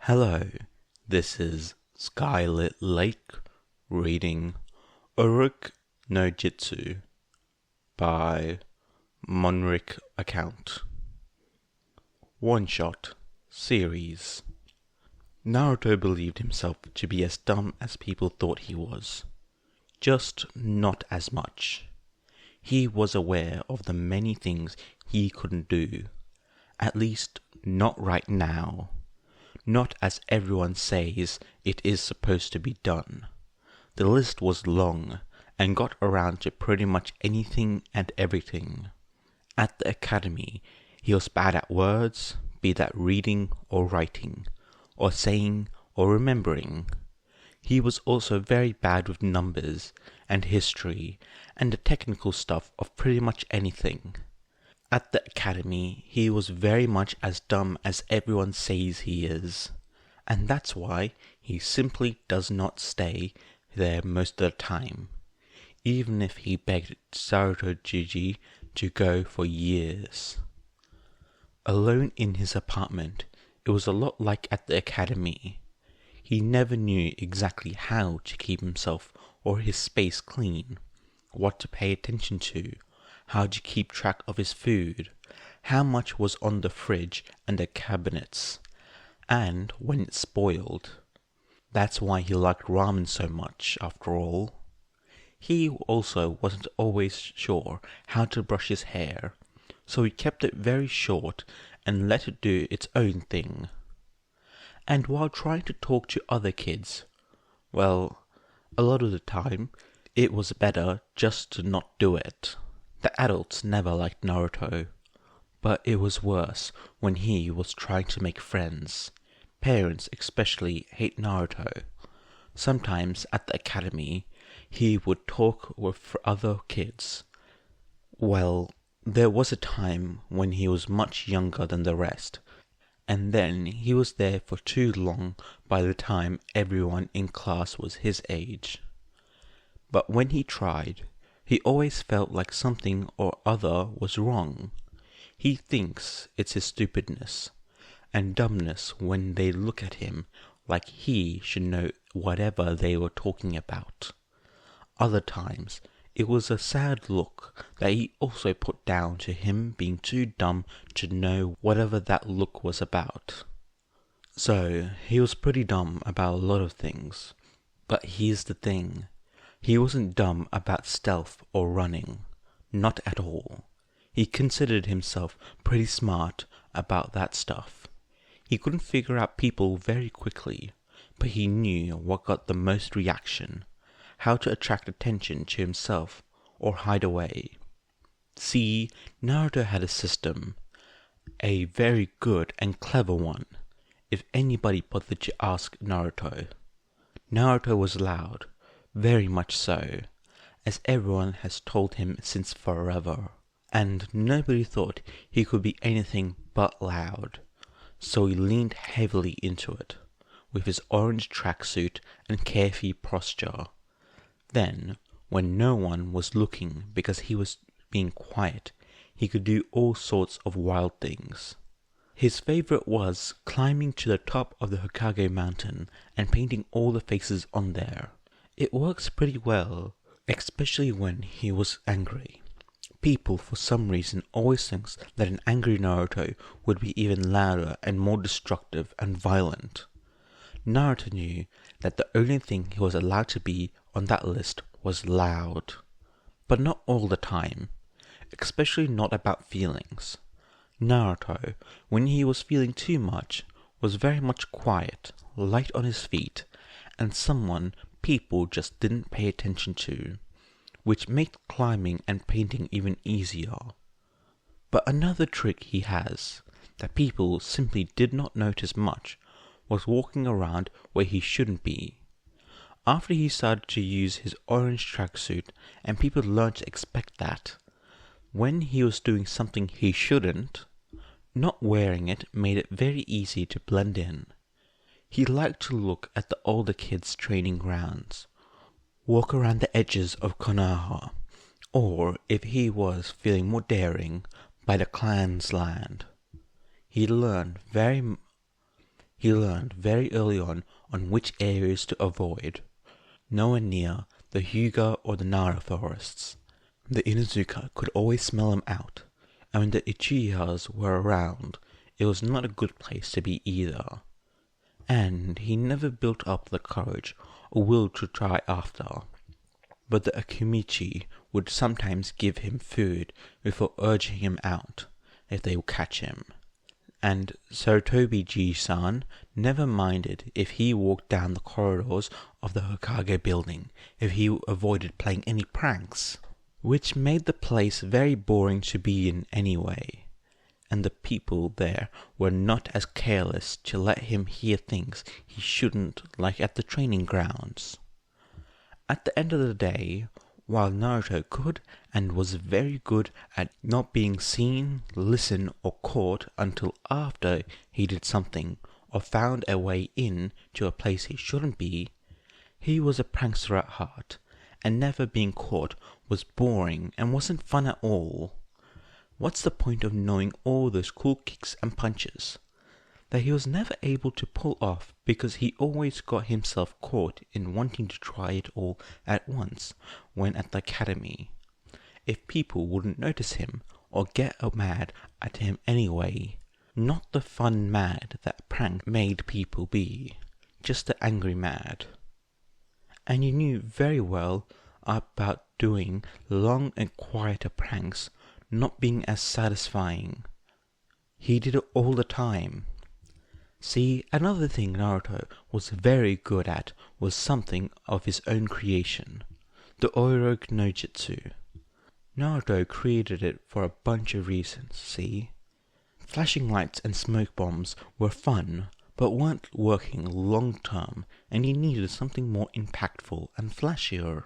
Hello, this is Skylit Lake reading Uruk no Jitsu by Monric Account. One Shot Series. Naruto believed himself to be as dumb as people thought he was, just not as much. He was aware of the many things he couldn't do, at least not right now. Not as everyone says it is supposed to be done. The list was long and got around to pretty much anything and everything. At the academy, he was bad at words, be that reading or writing, or saying or remembering. He was also very bad with numbers and history and the technical stuff of pretty much anything. At the academy, he was very much as dumb as everyone says he is, and that's why he simply does not stay there most of the time, even if he begged Jiraiya to go for years. Alone in his apartment, it was a lot like at the academy. He never knew exactly how to keep himself or his space clean, what to pay attention to, how to keep track of his food, how much was on the fridge and the cabinets, and when it spoiled. That's why he liked ramen so much, after all. He also wasn't always sure how to brush his hair, so he kept it very short and let it do its own thing. And while trying to talk to other kids, well, a lot of the time, it was better just to not do it. The adults never liked Naruto, but it was worse when he was trying to make friends. Parents especially hate Naruto. Sometimes at the academy, he would talk with other kids. Well, there was a time when he was much younger than the rest, and then he was there for too long by the time everyone in class was his age. But when he tried, he always felt like something or other was wrong. He thinks it's his stupidness and dumbness when they look at him like he should know whatever they were talking about. Other times, it was a sad look that he also put down to him being too dumb to know whatever that look was about. So, he was pretty dumb about a lot of things. But here's the thing. He wasn't dumb about stealth or running. Not at all. He considered himself pretty smart about that stuff. He couldn't figure out people very quickly, but he knew what got the most reaction, how to attract attention to himself or hide away. See, Naruto had a system, a very good and clever one, if anybody bothered to ask Naruto. Naruto was loud. Very much so, as everyone has told him since forever, and nobody thought he could be anything but loud, so he leaned heavily into it, with his orange tracksuit and carefree posture. Then, when no one was looking because he was being quiet, he could do all sorts of wild things. His favorite was climbing to the top of the Hokage mountain and painting all the faces on there. It works pretty well, especially when he was angry. People, for some reason, always think that an angry Naruto would be even louder and more destructive and violent. Naruto knew that the only thing he was allowed to be on that list was loud. But not all the time, especially not about feelings. Naruto, when he was feeling too much, was very much quiet, light on his feet, and someone people just didn't pay attention to, which made climbing and painting even easier. But another trick he has, that people simply did not notice much, was walking around where he shouldn't be. After he started to use his orange tracksuit and people learned to expect that, when he was doing something he shouldn't, not wearing it made it very easy to blend in. He liked to look at the older kids' training grounds, walk around the edges of Konoha, or, if he was feeling more daring, by the clan's land. He he learned very early on which areas to avoid. Nowhere near the Hyuga or the Nara forests. The Inuzuka could always smell him out, and when the Uchihas were around, it was not a good place to be either. And he never built up the courage or will to try after. But the Akumichi would sometimes give him food before urging him out, if they would catch him. And Sarotobiji-san never minded if he walked down the corridors of the Hokage building, if he avoided playing any pranks, which made the place very boring to be in anyway. And the people there were not as careless to let him hear things he shouldn't, like at the training grounds. At the end of the day, while Naruto could and was very good at not being seen, listened, or caught until after he did something or found a way in to a place he shouldn't be, he was a prankster at heart, and never being caught was boring and wasn't fun at all. What's the point of knowing all those cool kicks and punches that he was never able to pull off because he always got himself caught in wanting to try it all at once when at the academy, if people wouldn't notice him or get mad at him anyway? Not the fun mad that prank made people be, just the angry mad. And he knew very well about doing long and quieter pranks not being as satisfying. He did it all the time. See, another thing Naruto was very good at was something of his own creation, the Oroku no Jutsu. Naruto created it for a bunch of reasons, see? Flashing lights and smoke bombs were fun, but weren't working long term, and he needed something more impactful and flashier.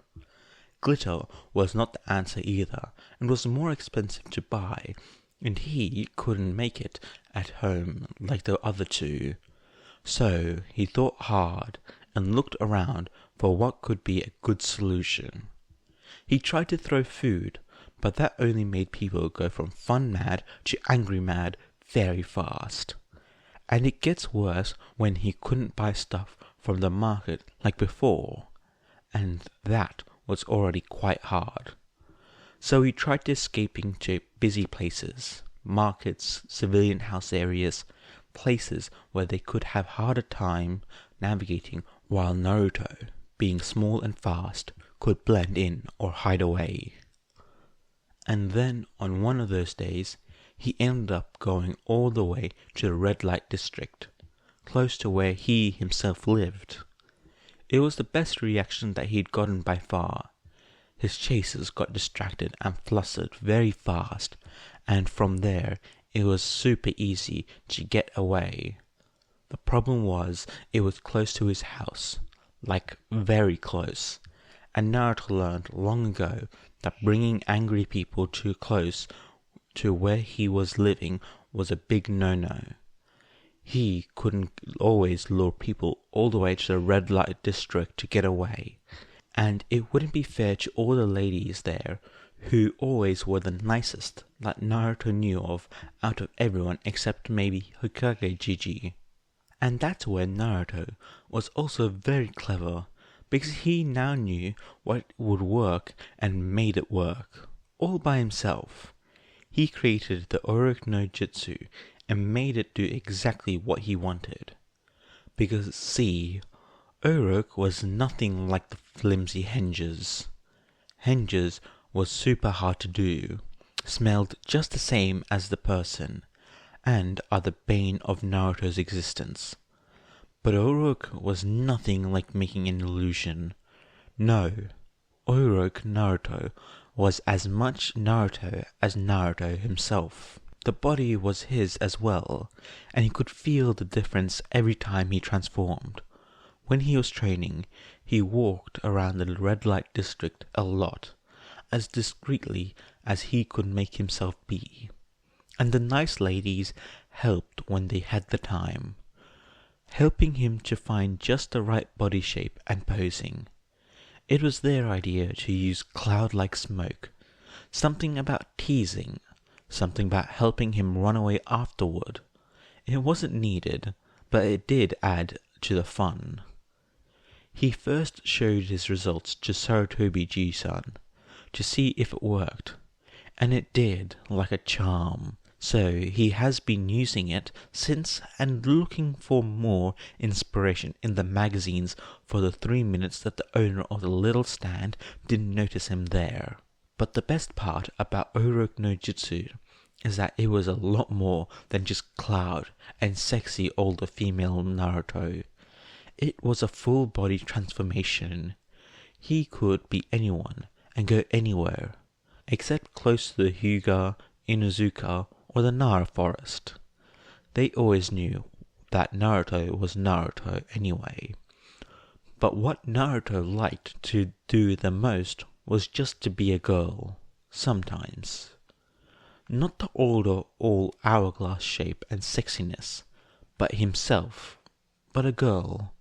Glitter was not the answer either, and was more expensive to buy, and he couldn't make it at home like the other two. So he thought hard and looked around for what could be a good solution. He tried to throw food, but that only made people go from fun mad to angry mad very fast. And it gets worse when he couldn't buy stuff from the market like before, and that was already quite hard. So he tried escaping to busy places, markets, civilian house areas, places where they could have harder time navigating, while Naruto, being small and fast, could blend in or hide away. And then on one of those days, he ended up going all the way to the red light district, close to where he himself lived. It was the best reaction that he'd gotten by far. His chasers got distracted and flustered very fast, and from there it was super easy to get away. The problem was it was close to his house, like very close, and Naruto learned long ago that bringing angry people too close to where he was living was a big no-no. He couldn't always lure people all the way to the red light district to get away, and it wouldn't be fair to all the ladies there, who always were the nicest that Naruto knew of out of everyone except maybe Hokage Gigi. And that's where Naruto was also very clever, because he now knew what would work and made it work, all by himself. He created the Oroku no Jutsu and made it do exactly what he wanted. Because, see, Oroku was nothing like the flimsy henges. Henges was super hard to do, smelled just the same as the person, and are the bane of Naruto's existence. But Oroku was nothing like making an illusion. No, Oroku Naruto was as much Naruto as Naruto himself. The body was his as well, and he could feel the difference every time he transformed. When he was training, he walked around the red light district a lot, as discreetly as he could make himself be. And the nice ladies helped when they had the time, helping him to find just the right body shape and posing. It was their idea to use cloud-like smoke, something about teasing, something about helping him run away afterward. It wasn't needed, but it did add to the fun. He first showed his results to Sarutobi-ji-san to see if it worked, and it did, like a charm. So he has been using it since and looking for more inspiration in the magazines for the 3 minutes that the owner of the little stand didn't notice him there. But the best part about Oroku no Jutsu is that it was a lot more than just Cloud and sexy older female Naruto. It was a full body transformation. He could be anyone and go anywhere, except close to the Hyuga, Inuzuka, or the Nara forest. They always knew that Naruto was Naruto anyway. But what Naruto liked to do the most was just to be a girl, sometimes. Not the older all hourglass shape and sexiness, but himself, but a girl.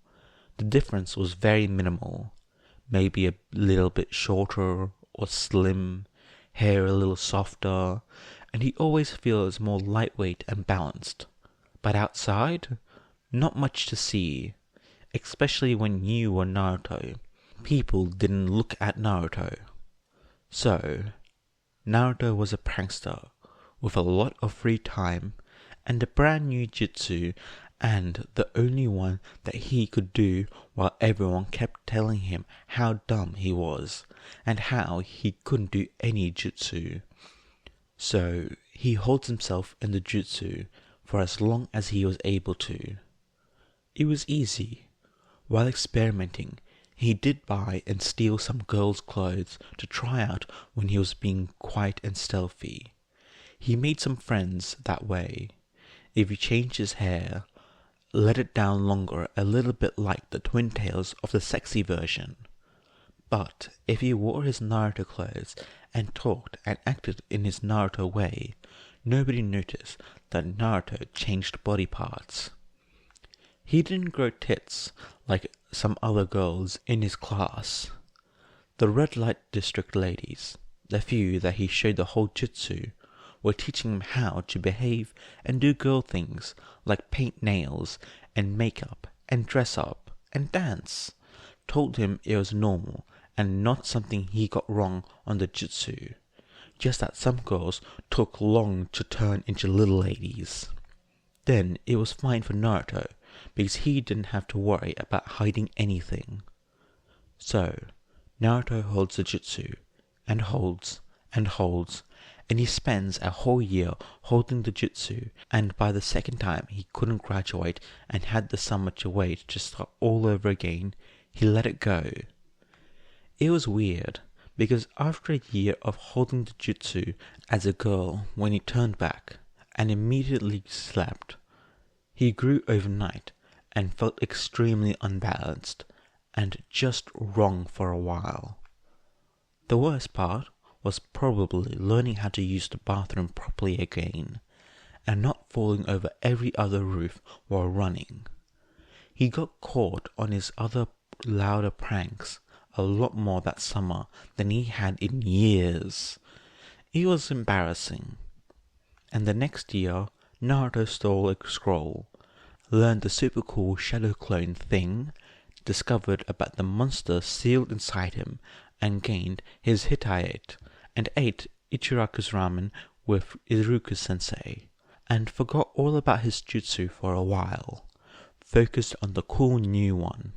The difference was very minimal, maybe a little bit shorter or slim, hair a little softer, and he always feels more lightweight and balanced. But outside, not much to see, especially when you were Naruto. People didn't look at Naruto. So, Naruto was a prankster with a lot of free time and a brand new jutsu, and the only one that he could do while everyone kept telling him how dumb he was and how he couldn't do any jutsu. So he holds himself in the jutsu for as long as he was able to. It was easy. While experimenting, he did buy and steal some girls' clothes to try out when he was being quiet and stealthy. He made some friends that way. If he changed his hair, let it down longer, a little bit like the twin tails of the sexy version. But if he wore his Naruto clothes and talked and acted in his Naruto way, nobody noticed that Naruto changed body parts. He didn't grow tits like some other girls in his class. The red light district ladies, the few that he showed the whole jutsu, were teaching him how to behave and do girl things like paint nails and makeup and dress up and dance. Told him it was normal and not something he got wrong on the jutsu. Just that some girls took long to turn into little ladies. Then it was fine for Naruto because he didn't have to worry about hiding anything. So, Naruto holds the jutsu and holds and holds, and he spends a whole year holding the jutsu, and by the second time he couldn't graduate and had the summer to wait to start all over again, he let it go. It was weird, because after a year of holding the jutsu as a girl, when he turned back and immediately slept, he grew overnight and felt extremely unbalanced and just wrong for a while. The worst part was probably learning how to use the bathroom properly again, and not falling over every other roof while running. He got caught on his other louder pranks a lot more that summer than he had in years. It was embarrassing. And the next year, Naruto stole a scroll, learned the super cool shadow clone thing, discovered about the monster sealed inside him, and gained his Hittite, and ate Ichiraku's ramen with Iruku-sensei, and forgot all about his jutsu for a while, focused on the cool new one.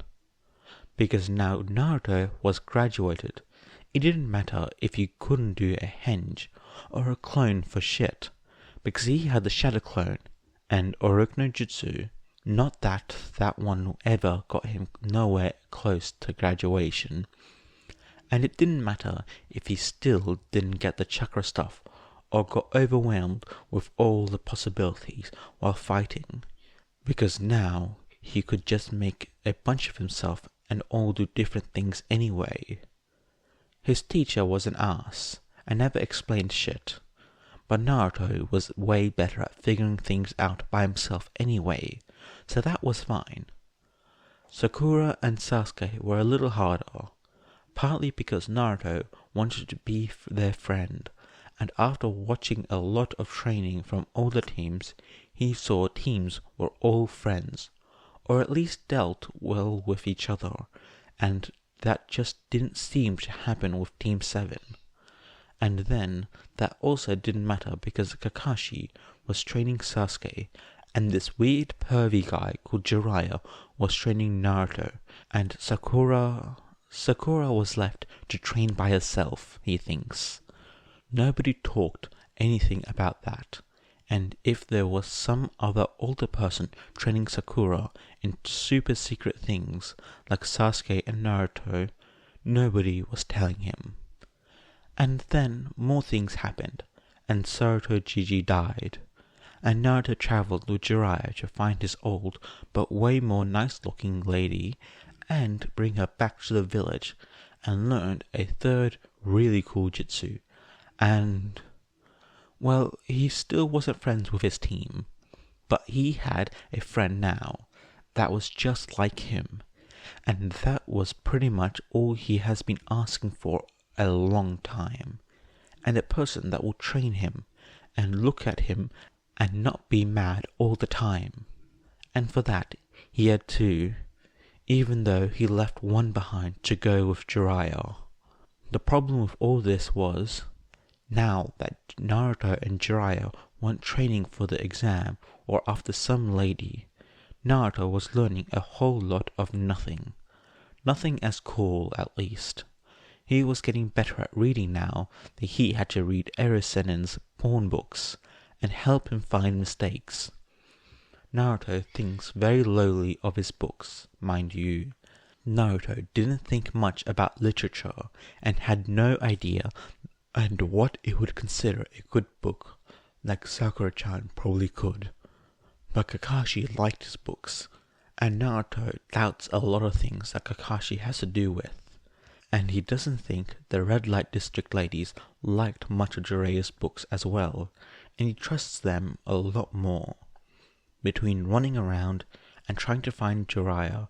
Because now Naruto was graduated, it didn't matter if he couldn't do a henge or a clone for shit, because he had the shadow clone and Oroku no Jutsu. Not that that one ever got him nowhere close to graduation. And it didn't matter if he still didn't get the chakra stuff or got overwhelmed with all the possibilities while fighting, because now he could just make a bunch of himself and all do different things anyway. His teacher was an ass and never explained shit, but Naruto was way better at figuring things out by himself anyway, so that was fine. Sakura and Sasuke were a little harder, partly because Naruto wanted to be their friend, and after watching a lot of training from older teams, he saw teams were all friends, or at least dealt well with each other, and that just didn't seem to happen with Team 7. And then, that also didn't matter because Kakashi was training Sasuke, and this weird pervy guy called Jiraiya was training Naruto, and Sakura was left to train by herself, he thinks. Nobody talked anything about that, and if there was some other older person training Sakura in super secret things like Sasuke and Naruto, nobody was telling him. And then more things happened, and Saruto Gigi died, and Naruto travelled with Jiraiya to find his old but way more nice-looking lady and bring her back to the village, and learned a third really cool jutsu. And, well, he still wasn't friends with his team, but he had a friend now that was just like him, and that was pretty much all he has been asking for a long time, and a person that will train him and look at him and not be mad all the time. And for that, he had two, even though he left one behind to go with Jiraiya. The problem with all this was, now that Naruto and Jiraiya weren't training for the exam or after some lady, Naruto was learning a whole lot of nothing. Nothing as cool, at least. He was getting better at reading now that he had to read Eresenen's porn books and help him find mistakes. Naruto thinks very lowly of his books, mind you. Naruto didn't think much about literature and had no idea and what it would consider a good book, like Sakura-chan probably could. But Kakashi liked his books, and Naruto doubts a lot of things that Kakashi has to do with. And he doesn't think the Red Light District ladies liked much of Jiraiya's books as well, and he trusts them a lot more. Between running around and trying to find Jiraiya,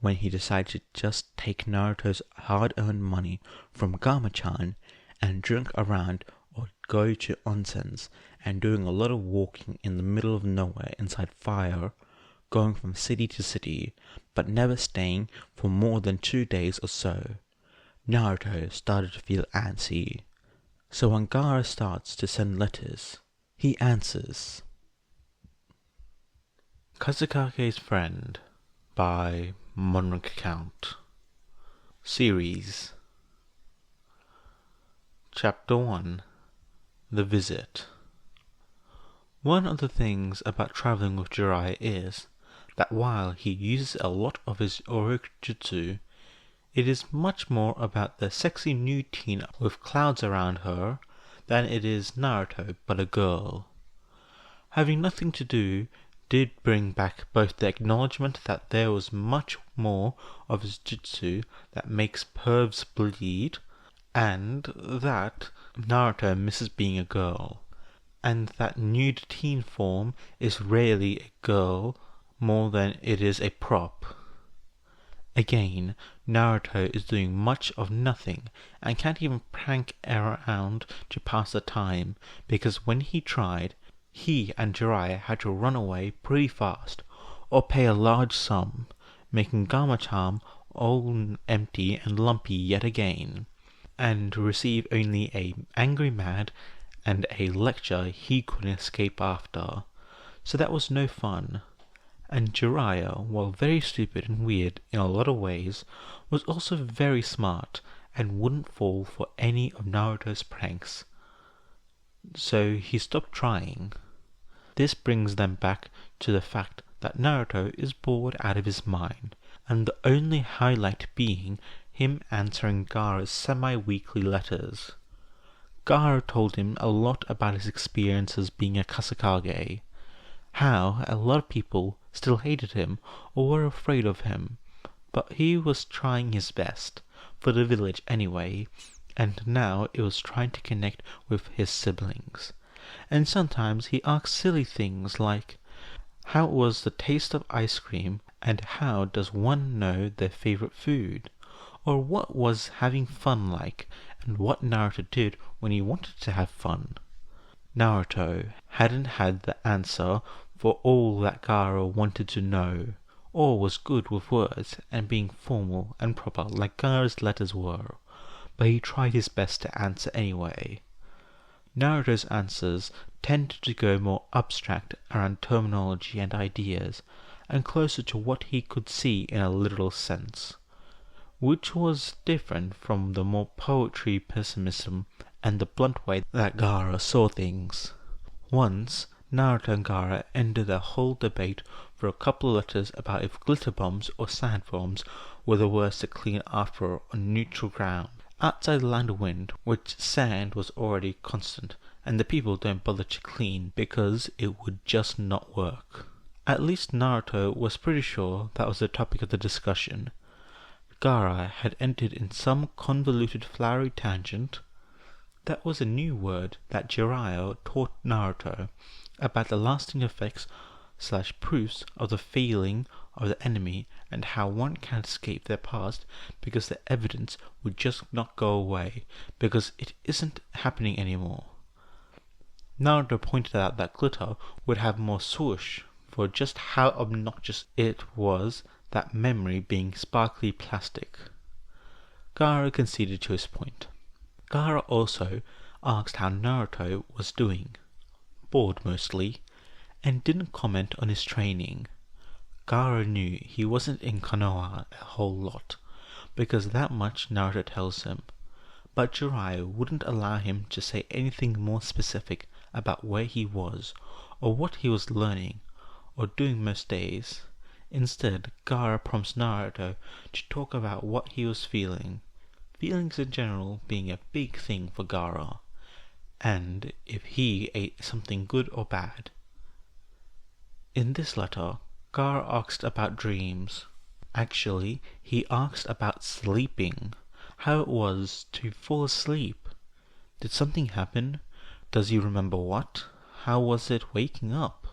when he decided to just take Naruto's hard-earned money from Gama-chan and drink around or go to onsens and doing a lot of walking in the middle of nowhere inside fire, going from city to city, but never staying for more than 2 days or so. Naruto started to feel antsy. So when Gaara starts to send letters, he answers. Kazekage's Friend by Monrek Series Chapter 1 The Visit. One of the things about traveling with Jiraiya is that while he uses a lot of his Oroku Jutsu, it is much more about the sexy new teen with clouds around her than it is Naruto but a girl. Having nothing to do did bring back both the acknowledgement that there was much more of his jutsu that makes pervs bleed, and that Naruto misses being a girl, and that nude teen form is rarely a girl more than it is a prop. Again, Naruto is doing much of nothing and can't even prank around to pass the time, because when he tried, he and Jiraiya had to run away pretty fast or pay a large sum, making Gama-chan all empty and lumpy yet again, and receive only a angry mad and a lecture he couldn't escape after. So that was no fun. And Jiraiya, while very stupid and weird in a lot of ways, was also very smart and wouldn't fall for any of Naruto's pranks. So he stopped trying. This brings them back to the fact that Naruto is bored out of his mind, and the only highlight being him answering Gaara's semi-weekly letters. Gaara told him a lot about his experiences being a Kazekage, how a lot of people still hated him or were afraid of him, but he was trying his best, for the village anyway, and now it was trying to connect with his siblings. And sometimes he asked silly things like, how was the taste of ice cream, and how does one know their favorite food? Or what was having fun like, and what Naruto did when he wanted to have fun. Naruto hadn't had the answer for all that Gaara wanted to know, or was good with words and being formal and proper like Gaara's letters were, but he tried his best to answer anyway. Naruto's answers tended to go more abstract around terminology and ideas, and closer to what he could see in a literal sense, which was different from the more poetry pessimism and the blunt way that Gaara saw things. Once, Naruto and Gaara ended their whole debate for a couple of letters about if glitter bombs or sand bombs were the worst to clean after on neutral ground. Outside the land of wind, which sand was already constant, and the people don't bother to clean because it would just not work. At least Naruto was pretty sure that was the topic of the discussion. Gaara had entered in some convoluted flowery tangent. That was a new word that Jiraiya taught Naruto about the lasting effects / proofs of the failing of the enemy and how one can't escape their past because the evidence would just not go away because it isn't happening anymore. Naruto pointed out that glitter would have more swoosh for just how obnoxious it was, that memory being sparkly plastic. Gaara conceded to his point. Gaara also asked how Naruto was doing, bored mostly, and didn't comment on his training. Gaara knew he wasn't in Konoha a whole lot, because that much Naruto tells him, but Jiraiya wouldn't allow him to say anything more specific about where he was, or what he was learning, or doing most days. Instead, Gaara prompts Naruto to talk about what he was feeling, feelings in general being a big thing for Gaara, and if he ate something good or bad. In this letter, Gaara asked about dreams. Actually, he asked about sleeping, how it was to fall asleep. Did something happen? Does he remember what? How was it waking up?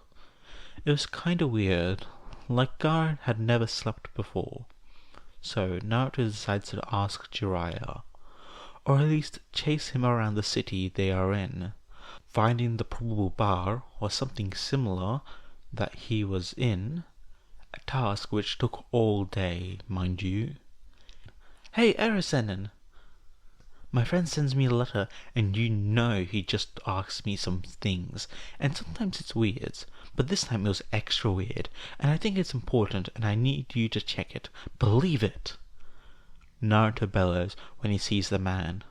It was kinda weird, like Gaara had never slept before. So Naruto decides to ask Jiraiya, or at least chase him around the city they are in, finding the probable bar or something similar that he was in, a task which took all day, mind you. "Hey, Erisenen! My friend sends me a letter, and you know he just asks me some things, and sometimes it's weird, but this time it was extra weird, and I think it's important, and I need you to check it. Believe it!" Naruto bellows when he sees the man.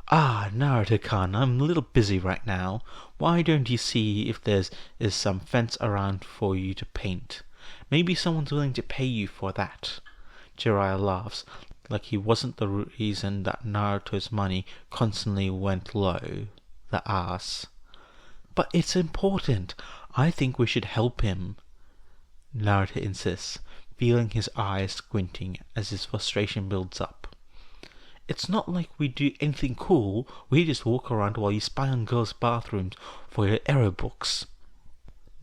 "Ah, Naruto-kun, I'm a little busy right now. Why don't you see if there's some fence around for you to paint? Maybe someone's willing to pay you for that." Jiraiya laughs, like he wasn't the reason that Naruto's money constantly went low. The ass. "But it's important. I think we should help him," Naruto insists, feeling his eyes squinting as his frustration builds up. "It's not like we do anything cool. We just walk around while you spy on girls' bathrooms for your error books."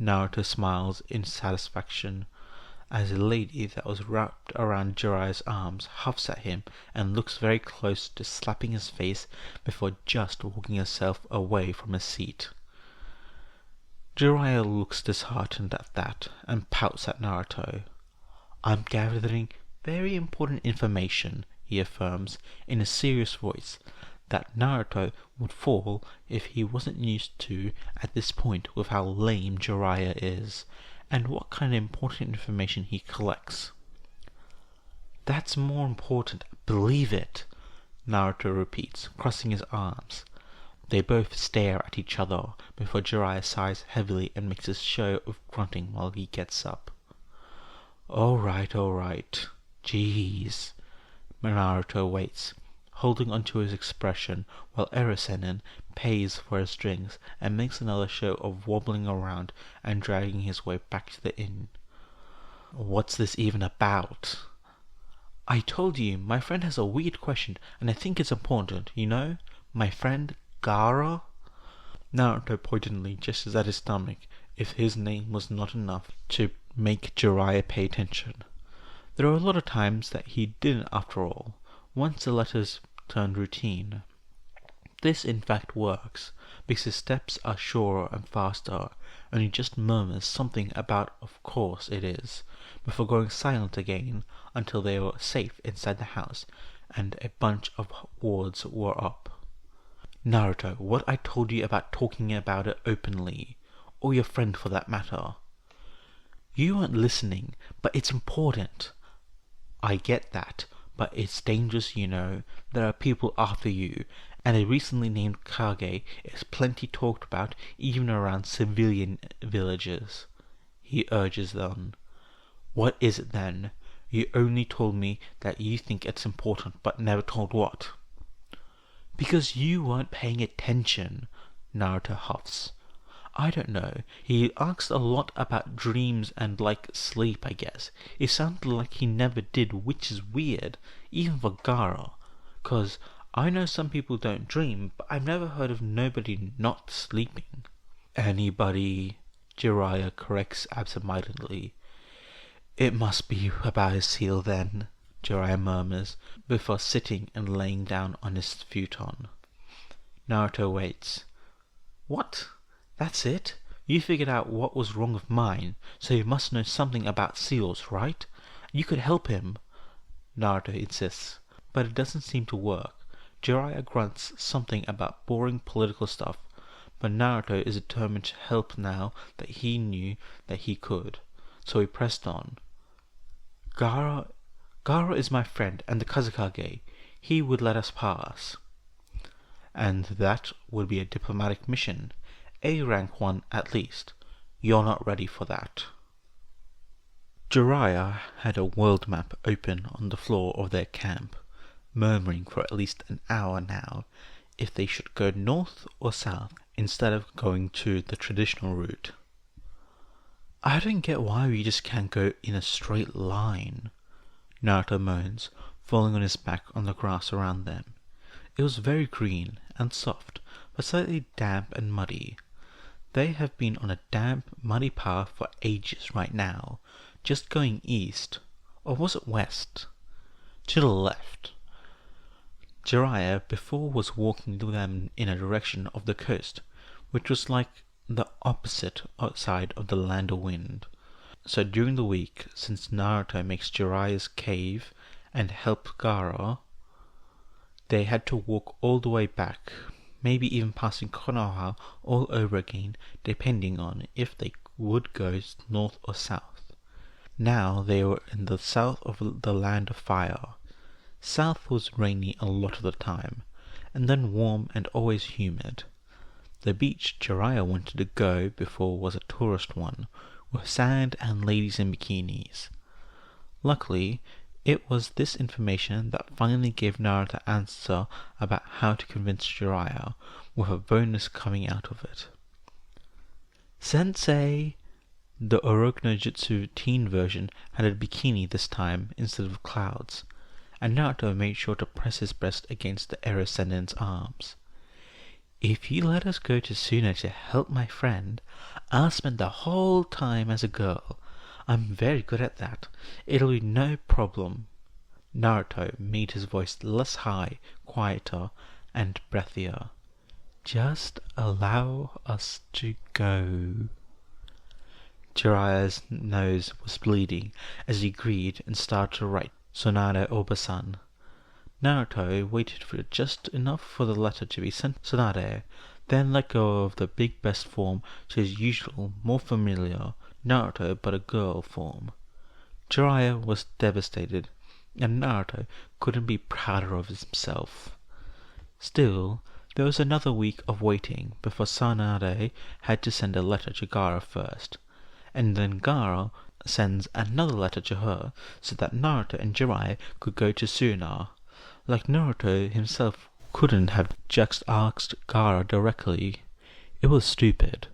Naruto smiles in satisfaction as a lady that was wrapped around Jiraiya's arms huffs at him and looks very close to slapping his face before just walking herself away from his seat. Jiraiya looks disheartened at that and pouts at Naruto. "I'm gathering very important information," he affirms in a serious voice that Naruto would fall if he wasn't used to at this point with how lame Jiraiya is, and what kind of important information he collects. "That's more important, believe it," Naruto repeats, crossing his arms. They both stare at each other before Jiraiya sighs heavily and makes a show of grunting while he gets up. All right. Jeez." Naruto waits, holding onto his expression while Erisenen pays for his drinks and makes another show of wobbling around and dragging his way back to the inn. "What's this even about?" "I told you, my friend has a weird question, and I think it's important, you know? My friend Gaara?" Naruto pointedly gestures at his stomach if his name was not enough to make Jiraiya pay attention. There were a lot of times that he didn't after all, once the letters turned routine. This in fact works, because his steps are surer and faster, and he just murmurs something about "of course it is," before going silent again until they were safe inside the house and a bunch of wards were up. "Naruto, what I told you about talking about it openly, or your friend for that matter." "You weren't listening, but it's important." "I get that, but it's dangerous, you know. There are people after you, and a recently named Kage is plenty talked about even around civilian villages," he urges on. "What is it then? You only told me that you think it's important, but never told what." "Because you weren't paying attention," Naruto huffs. "I don't know. He asked a lot about dreams and sleep, I guess. It sounded like he never did, which is weird, even for Gaara. 'Cause I know some people don't dream, but I've never heard of nobody not sleeping." "Anybody," Jiraiya corrects absentmindedly. "It must be about his seal then," Jiraiya murmurs, before sitting and laying down on his futon. Naruto waits. "What? That's it? You figured out what was wrong with mine, so you must know something about seals, right? You could help him," Naruto insists, but it doesn't seem to work. Jiraiya grunts something about boring political stuff, but Naruto is determined to help now that he knew that he could, so he pressed on. Gaara is my friend and the Kazekage. He would let us pass." "And that would be a diplomatic mission. A rank one at least. You're not ready for that." Jiraiya had a world map open on the floor of their camp, murmuring for at least an hour now if they should go north or south instead of going to the traditional route. "I don't get why we just can't go in a straight line," Naruto moans, falling on his back on the grass around them. It was very green and soft, but slightly damp and muddy. They have been on a damp, muddy path for ages right now, just going east, or was it west? To the left. Jiraiya before was walking them in a direction of the coast, which was like the opposite side of the land of wind. So during the week, since Naruto makes Jiraiya's cave and help Gaara, they had to walk all the way back, maybe even passing Konoha all over again, depending on if they would go north or south. Now they were in the south of the land of fire. South was rainy a lot of the time, and then warm and always humid. The beach Jiraiya wanted to go before was a tourist one, with sand and ladies in bikinis. Luckily, it was this information that finally gave Naruto an answer about how to convince Jiraiya, with a bonus coming out of it. "Sensei!" The Oroku no Jutsu teen version had a bikini this time instead of clouds, and Naruto made sure to press his breast against the Air Ascendant's arms. "If you let us go to Suna to help my friend, I'll spend the whole time as a girl. I'm very good at that. It'll be no problem." Naruto made his voice less high, quieter, and breathier. "Just allow us to go." Jiraiya's nose was bleeding as he agreed and started to write Tsunade Obasan. Naruto waited for just enough for the letter to be sent to Tsunade, then let go of the big best form to his usual, more familiar, Naruto but a girl form. Jiraiya was devastated, and Naruto couldn't be prouder of himself. Still, there was another week of waiting before Tsunade had to send a letter to Gaara first, and then Gaara sends another letter to her so that Naruto and Jiraiya could go to Suna. Like Naruto himself couldn't have just asked Gaara directly. It was stupid.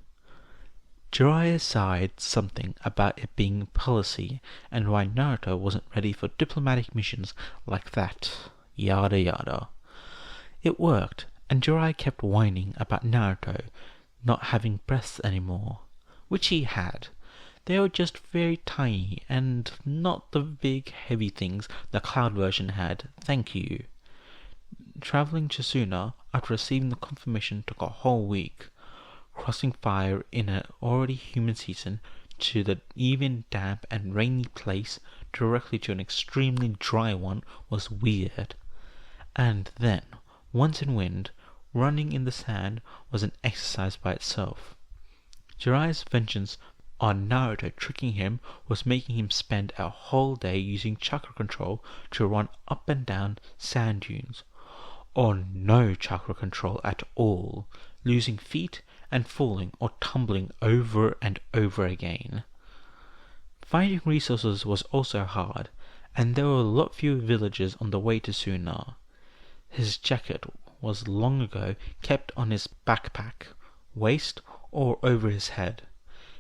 Jiraiya sighed something about it being policy and why Naruto wasn't ready for diplomatic missions like that, yada yada. It worked, and Jiraiya kept whining about Naruto not having breasts anymore, which he had. They were just very tiny and not the big heavy things the cloud version had, thank you. Traveling to Suna after receiving the confirmation, took a whole week. Crossing fire in an already humid season to the even damp and rainy place directly to an extremely dry one was weird. And then, once in wind, running in the sand was an exercise by itself. Jiraiya's vengeance on Naruto tricking him was making him spend a whole day using chakra control to run up and down sand dunes, or no chakra control at all, losing feet and falling or tumbling over and over again. Finding resources was also hard, and there were a lot fewer villages on the way to Suna. His jacket was long ago kept on his backpack, waist, or over his head.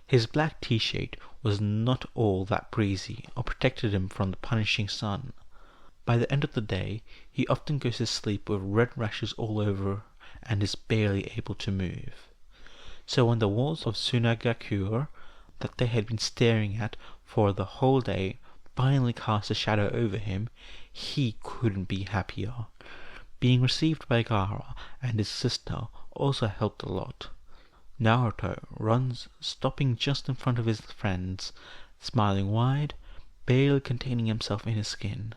His black t-shirt was not all that breezy or protected him from the punishing sun. By the end of the day, he often goes to sleep with red rashes all over and is barely able to move. So when the walls of Sunagakure that they had been staring at for the whole day finally cast a shadow over him, he couldn't be happier. Being received by Gaara and his sister also helped a lot. Naruto runs, stopping just in front of his friends, smiling wide, barely containing himself in his skin.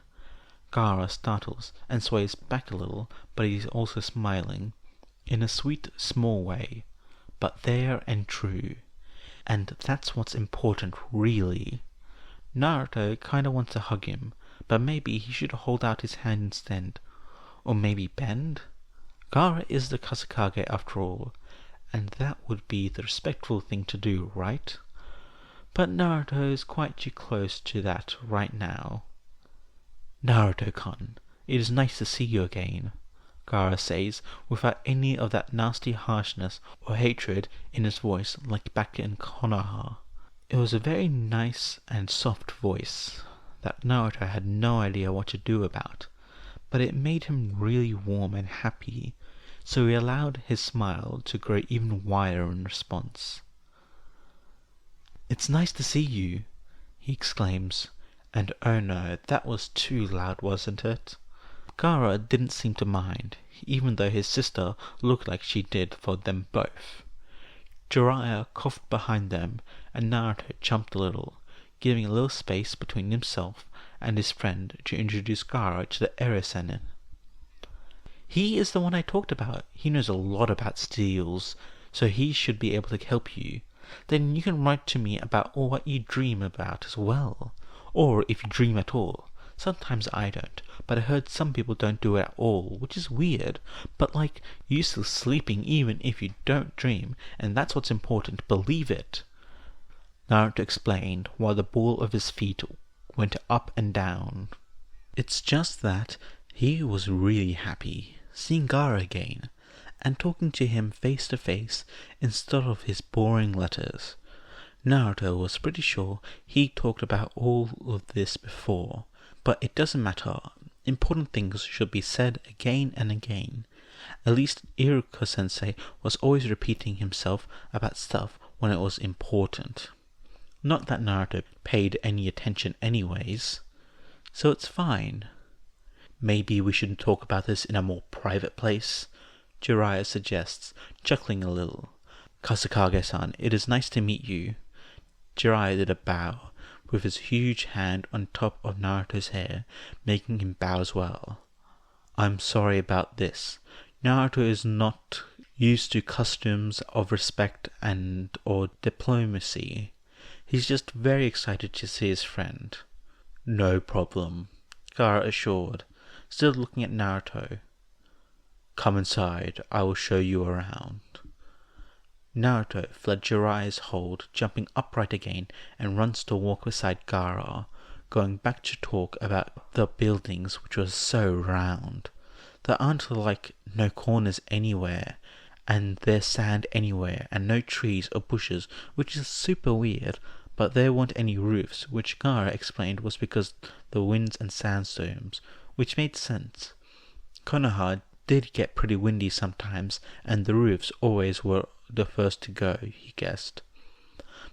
Gaara startles and sways back a little, but he is also smiling, in a sweet, small way, but there and true. And that's what's important, really. Naruto kinda wants to hug him, but maybe he should hold out his hand instead. Or maybe bend? Gaara is the Kazekage after all, and that would be the respectful thing to do, right? But Naruto is quite too close to that right now. Naruto-kun, it is nice to see you again, Gaara says, without any of that nasty harshness or hatred in his voice like back in Konoha. It was a very nice and soft voice that Naruto had no idea what to do about, but it made him really warm and happy, so he allowed his smile to grow even wider in response. "It's nice to see you," he exclaims, and oh no, that was too loud, wasn't it? Gaara didn't seem to mind, even though his sister looked like she did for them both. Jiraiya coughed behind them, and Naruto jumped a little, giving a little space between himself and his friend to introduce Gaara to the Eresenin. "He is the one I talked about. He knows a lot about steals, so he should be able to help you. Then you can write to me about what you dream about as well. Or if you dream at all. Sometimes I don't, but I heard some people don't do it at all, which is weird. But like, you're still sleeping even if you don't dream, and that's what's important, believe it." Naruto explained while the ball of his feet went up and down. It's just that he was really happy seeing Gaara again, and talking to him face to face instead of his boring letters. Naruto was pretty sure he talked about all of this before, but it doesn't matter. Important things should be said again and again. At least Iruka-sensei was always repeating himself about stuff when it was important. Not that Naruto paid any attention anyways, so it's fine. "Maybe we should talk about this in a more private place," Jiraiya suggests, chuckling a little. "Kazekage-san, it is nice to meet you." Jiraiya did a bow, with his huge hand on top of Naruto's hair, making him bow as well. "I'm sorry about this. Naruto is not used to customs of respect or diplomacy. He's just very excited to see his friend." "No problem," Gaara assured, still looking at Naruto. "Come inside, I will show you around." Naruto fled Jiraiya's hold, jumping upright again, and runs to walk beside Gaara, going back to talk about the buildings which were so round. There aren't like no corners anywhere, and there's sand anywhere, and no trees or bushes, which is super weird, but there weren't any roofs, which Gaara explained was because the winds and sandstorms, which made sense. Konoha did get pretty windy sometimes, and the roofs always were the first to go, he guessed.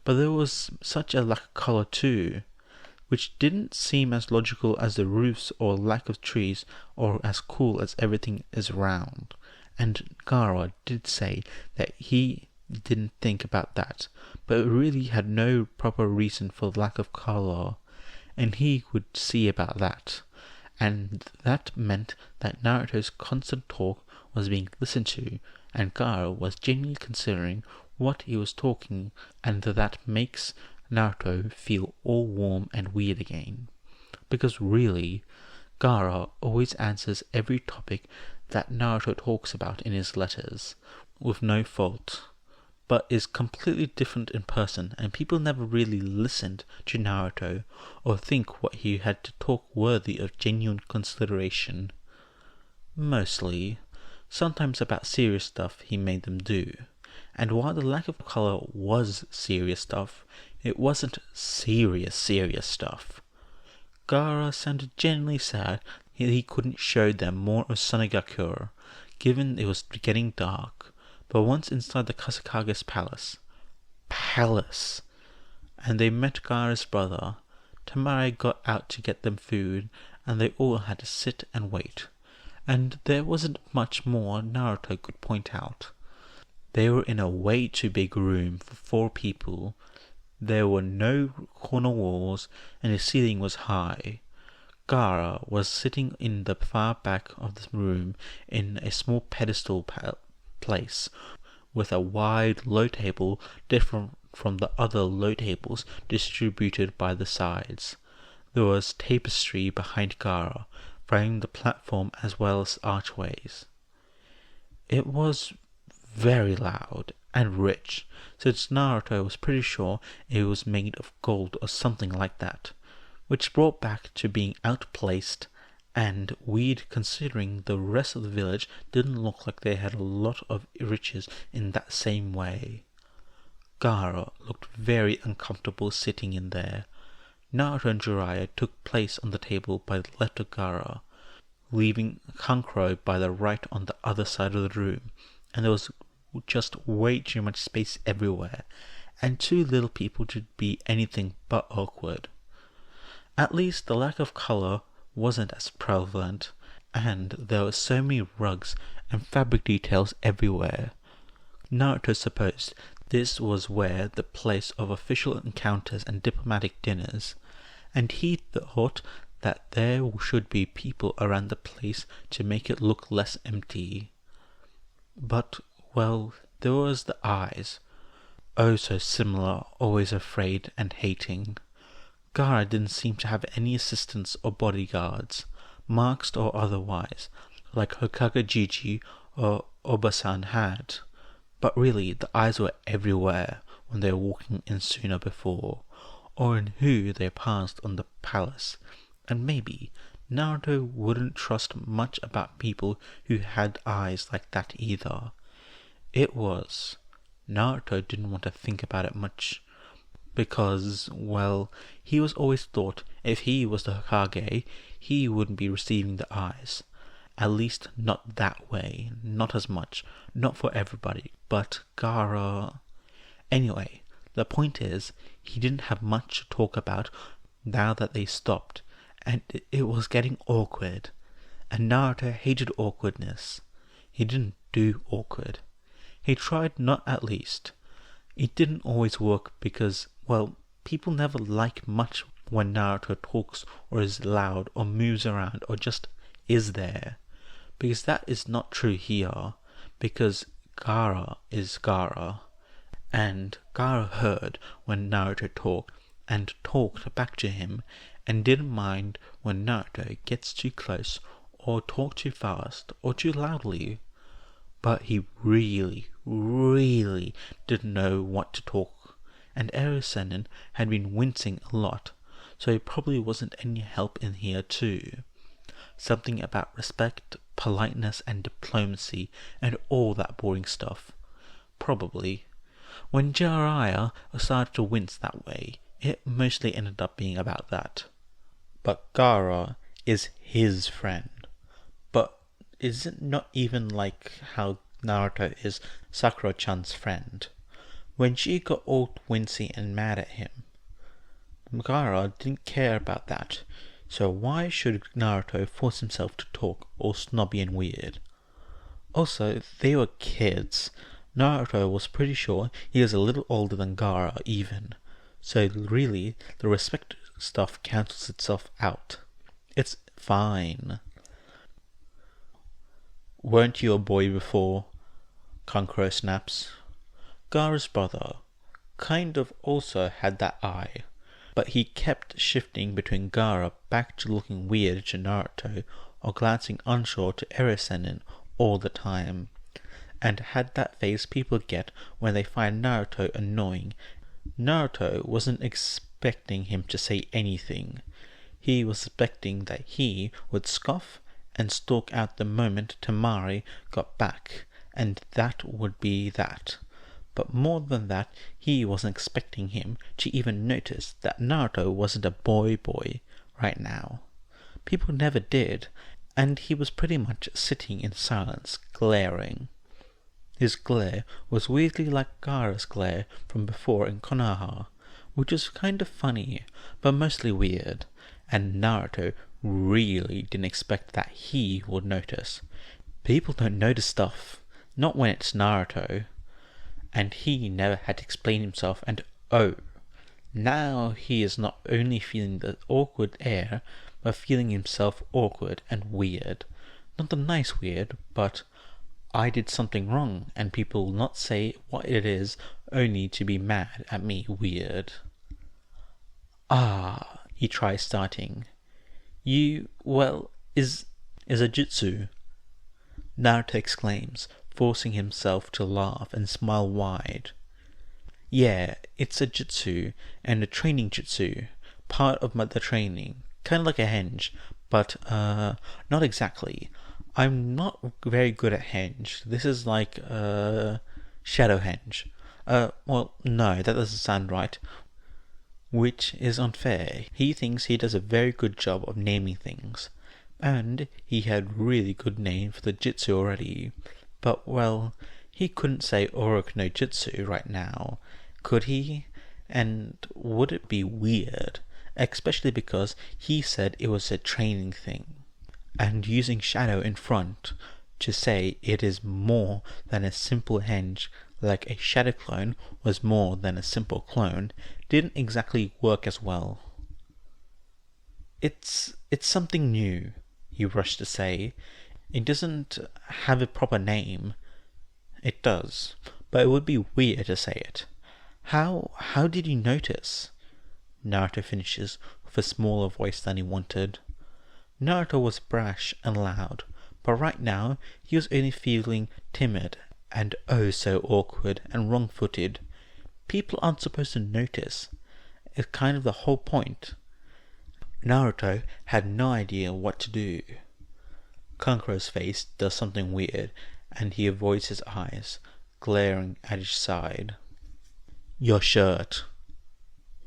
But there was such a lack of color too, which didn't seem as logical as the roofs or lack of trees, or as cool as everything is round. and Gaara did say that he didn't think about that, but really had no proper reason for the lack of color, and he would see about that. And that meant that Naruto's constant talk was being listened to, and Gaara was genuinely considering what he was talking, and that makes Naruto feel all warm and weird again. Because really, Gaara always answers every topic that Naruto talks about in his letters, with no fault, but is completely different in person, and people never really listened to Naruto or think what he had to talk worthy of genuine consideration. Mostly, sometimes about serious stuff he made them do, and while the lack of color was serious stuff, it wasn't serious stuff. Gaara sounded genuinely sad he couldn't show them more of Sunagakure, given it was getting dark. But once inside the Kazekage's palace, and they met Gaara's brother, Tamare got out to get them food, and they all had to sit and wait. And there wasn't much more Naruto could point out. They were in a way too big room for 4 people. There were no corner walls, and the ceiling was high. Gaara was sitting in the far back of the room in a small pedestal place, with a wide low table different from the other low tables distributed by the sides. There was tapestry behind Gaara, framing the platform as well as archways. It was very loud and rich, since Naruto was pretty sure it was made of gold or something like that, which brought back to being outplaced and weird considering the rest of the village didn't look like they had a lot of riches in that same way. Gaara looked very uncomfortable sitting in there. Naruto and Jiraiya took place on the table by the left of Gaara, leaving Kankuro by the right on the other side of the room, and there was just way too much space everywhere, and too little people to be anything but awkward. At least the lack of colour wasn't as prevalent, and there were so many rugs and fabric details everywhere. Naruto supposed this was where the place of official encounters and diplomatic dinners, and he thought that there should be people around the place to make it look less empty. But, well, there was the eyes. Oh, so similar, always afraid and hating. Gaara didn't seem to have any assistants or bodyguards, masked or otherwise, like Hokage Gigi or Obasan had. But really, the eyes were everywhere when they were walking in Suna before, or in who they passed on the palace, and maybe Naruto wouldn't trust much about people who had eyes like that either. Naruto didn't want to think about it much, because, well, he was always thought if he was the Hokage, he wouldn't be receiving the eyes. At least not that way, not as much, not for everybody, but Gaara... Anyway, the point is, he didn't have much to talk about now that they stopped, and it was getting awkward. And Naruto hated awkwardness. He didn't do awkward. He tried not, at least. It didn't always work because, well, people never like much when Naruto talks or is loud or moves around or just is there. Because that is not true here. Because Gaara is Gaara. And Gaara heard when Naruto talked and talked back to him, and didn't mind when Naruto gets too close or talk too fast or too loudly. But he really didn't know what to talk, and Erosenin had been wincing a lot, so he probably wasn't any help in here too. Something about respect, politeness and diplomacy and all that boring stuff. Probably. When Jiraiya started to wince that way, it mostly ended up being about that. But Gaara is his friend. But is it not even like how Naruto is Sakura-chan's friend? When she got all wincy and mad at him, Gaara didn't care about that, so why should Naruto force himself to talk all snobby and weird? Also, they were kids. Naruto was pretty sure he was a little older than Gaara even. So really, the respect stuff cancels itself out. It's fine. Weren't you a boy before? Kankuro snaps. Gaara's brother kind of also had that eye, but he kept shifting between Gaara back to looking weird to Naruto or glancing unsure to Eresenin all the time, and had that face people get when they find Naruto annoying. Naruto wasn't expecting him to say anything. He was expecting that he would scoff and stalk out the moment Temari got back, and that would be that. But more than that, he wasn't expecting him to even notice that Naruto wasn't a boy right now. People never did, and he was pretty much sitting in silence, glaring. His glare was weirdly like Gaara's glare from before in Konoha, which was kind of funny, but mostly weird, and Naruto really didn't expect that he would notice. People don't notice stuff, not when it's Naruto. And he never had to explain himself, and oh, now he is not only feeling the awkward air, but feeling himself awkward and weird. Not the nice weird, but I did something wrong, and people will not say what it is, only to be mad at me weird. He tries starting. Is a jutsu. Naruto exclaims, forcing himself to laugh and smile wide. Yeah, it's a jutsu, and a training jutsu, part of the training, kind of like a henge, but not exactly. I'm not very good at henge. This is like shadow henge. No, that doesn't sound right. Which is unfair. He thinks he does a very good job of naming things, and he had really good name for the jutsu already. But, well, he couldn't say Oroku no Jutsu right now, could he? And would it be weird? Especially because he said it was a training thing. And using shadow in front to say it is more than a simple henge, like a shadow clone was more than a simple clone, didn't exactly work as well. It's something new, he rushed to say. It doesn't have a proper name. It does, but it would be weird to say it. How did you notice? Naruto finishes with a smaller voice than he wanted. Naruto was brash and loud, but right now he was only feeling timid and oh so awkward and wrong-footed. People aren't supposed to notice. It's kind of the whole point. Naruto had no idea what to do. Kankuro's face does something weird, and he avoids his eyes, glaring at his side. Your shirt.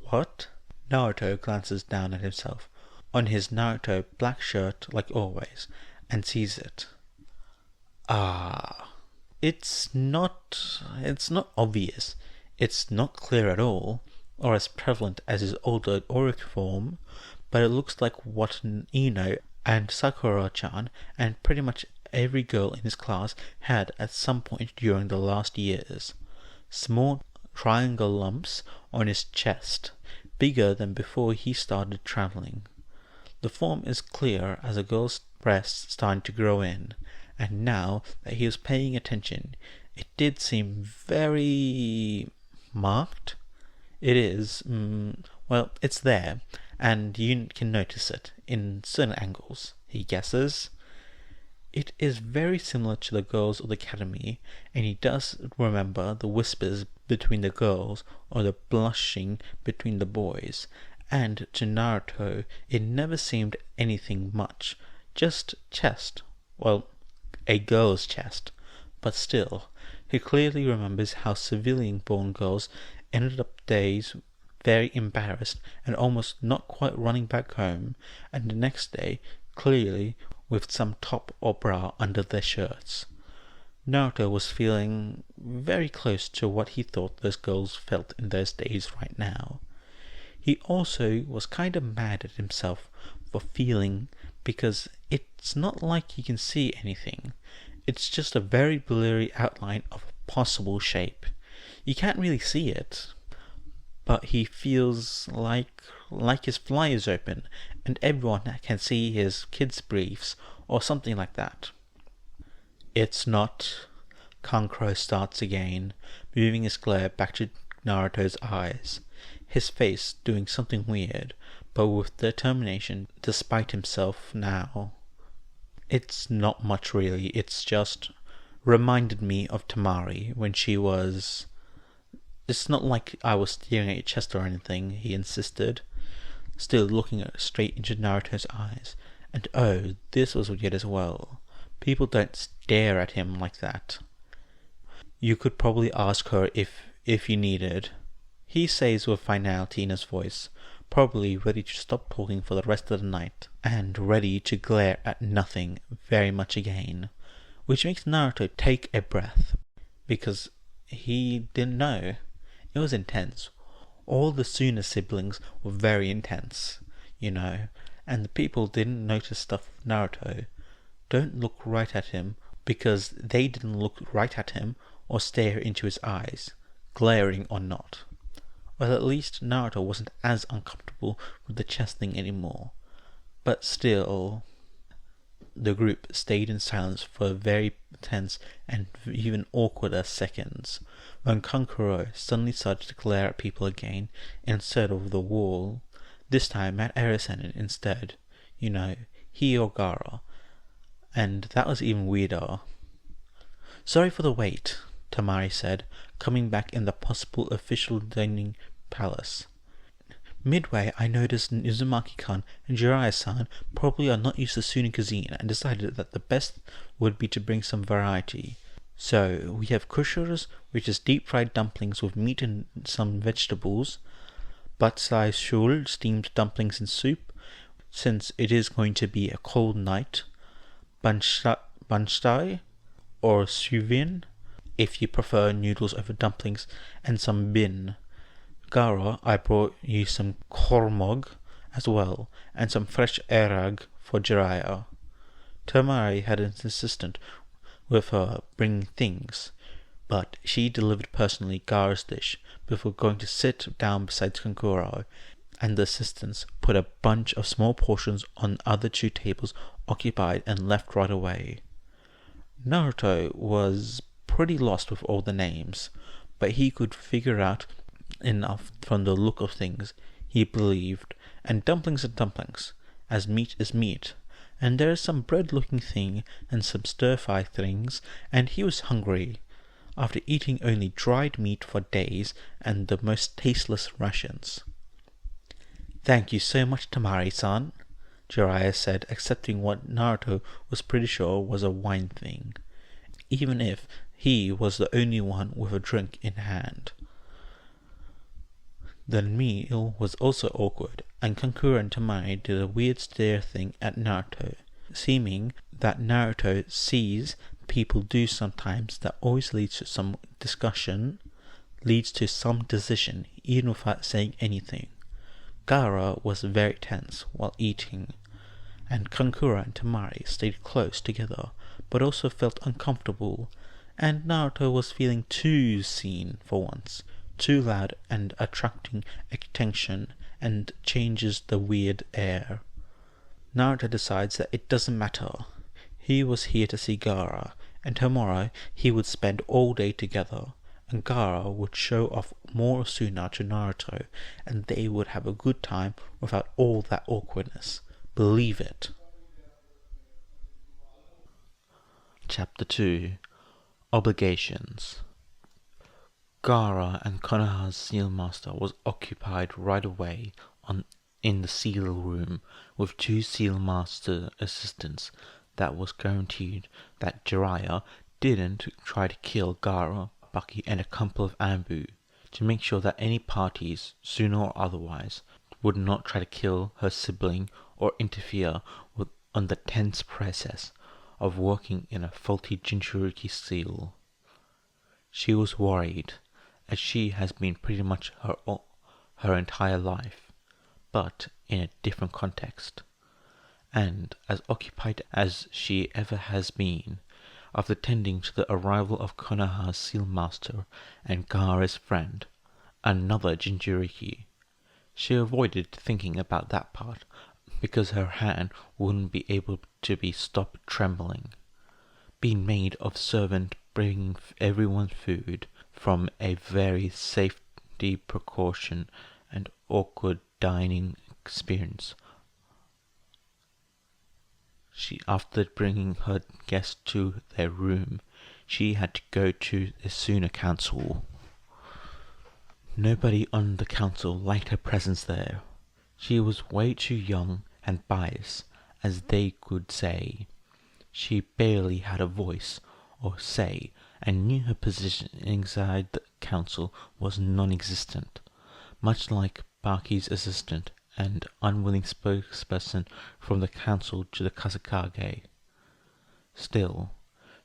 What? Naruto glances down at himself, on his Naruto black shirt like always, and sees it. It's not obvious. It's not clear at all, or as prevalent as his older Oroku form, but it looks like what Ino and Sakura-chan and pretty much every girl in his class had at some point during the last years. Small triangle lumps on his chest, bigger than before he started traveling. The form is clear as a girl's breasts starting to grow in, and now that he was paying attention, it did seem very marked. It is, it's there, and you can notice it in certain angles, he guesses. It is very similar to the girls of the academy, and he does remember the whispers between the girls or the blushing between the boys, and to Naruto it never seemed anything much, just chest. Well, a girl's chest, but still, he clearly remembers how civilian-born girls ended up days very embarrassed and almost not quite running back home, and the next day, clearly, with some top or bra under their shirts. Naruto was feeling very close to what he thought those girls felt in those days right now. He also was kind of mad at himself for feeling, because it's not like he can see anything. It's just a very blurry outline of a possible shape. You can't really see it, but he feels like his fly is open, and everyone can see his kid's briefs, or something like that. It's not. Kankuro starts again, moving his glare back to Naruto's eyes, his face doing something weird, but with determination despite himself now. It's not much really, it's just reminded me of Tamari when she was... It's not like I was staring at your chest or anything, he insisted, still looking straight into Naruto's eyes. And oh, this was weird as well. People don't stare at him like that. You could probably ask her if you needed, he says with finality in his voice, probably ready to stop talking for the rest of the night, and ready to glare at nothing very much again, which makes Naruto take a breath, because he didn't know. It was intense. All the Suna siblings were very intense, and the people didn't notice stuff with Naruto. Don't look right at him, because they didn't look right at him or stare into his eyes, glaring or not. Well, at least Naruto wasn't as uncomfortable with the chest thing anymore. But still, the group stayed in silence for very tense and even awkwarder seconds, when Kankuro suddenly started to glare at people again instead of the wall, this time at Erasen instead. He or Gaara. And that was even weirder. Sorry for the wait, Tamari said, coming back in the possible official dining palace. Midway, I noticed Uzumaki-kun and Jiraiya-san probably are not used to Suna cuisine and decided that the best would be to bring some variety. So, we have kushers, which is deep-fried dumplings with meat and some vegetables, batsai shul, steamed dumplings and soup, since it is going to be a cold night, banstai, or suvin, if you prefer noodles over dumplings, and some bin. Gaara, I brought you some kormog as well, and some fresh erag for Jiraiya. Tamari had an assistant with her bringing things, but she delivered personally Gaara's dish before going to sit down beside Kankuro, and the assistants put a bunch of small portions on other two tables occupied and left right away. Naruto was pretty lost with all the names, but he could figure out enough from the look of things, he believed, and dumplings are dumplings, as meat is meat, and there is some bread-looking thing and some stir-fry things, and he was hungry, after eating only dried meat for days and the most tasteless rations. Thank you so much, Tamari-san, Jiraiya said, accepting what Naruto was pretty sure was a wine thing, even if he was the only one with a drink in hand. The meal was also awkward, and Kankuro and Tamari did a weird stare thing at Naruto, seeming that Naruto sees people do sometimes that always leads to some discussion, leads to some decision, even without saying anything. Gaara was very tense while eating, and Kankuro and Tamari stayed close together, but also felt uncomfortable, and Naruto was feeling too seen for once, too loud and attracting attention, and changes the weird air. Naruto decides that it doesn't matter. He was here to see Gaara, and tomorrow he would spend all day together, and Gaara would show off more of Suna to Naruto, and they would have a good time without all that awkwardness. Believe it. Chapter 2. Obligations. Gaara and Konoha's seal master was occupied right away in the seal room with two seal master assistants. That was guaranteed that Jiraiya didn't try to kill Gaara, Baki, and a couple of Anbu, to make sure that any parties, Suna or otherwise, would not try to kill her sibling or interfere on the tense process of working in a faulty Jinchuuriki seal. She was worried, as she has been pretty much her entire life, but in a different context, and as occupied as she ever has been, after tending to the arrival of Konoha's seal master and Gaara's friend, another Jinchuuriki. She avoided thinking about that part, because her hand wouldn't be able to be stopped trembling. Being maid of servant bringing everyone food from a very safety precaution and awkward dining experience. After bringing her guests to their room, she had to go to the Suna council. Nobody on the council liked her presence there. She was way too young and biased, as they could say. She barely had a voice or say, and knew her position inside the council was non-existent, much like Baki's assistant and unwilling spokesperson from the council to the Kazekage. Still,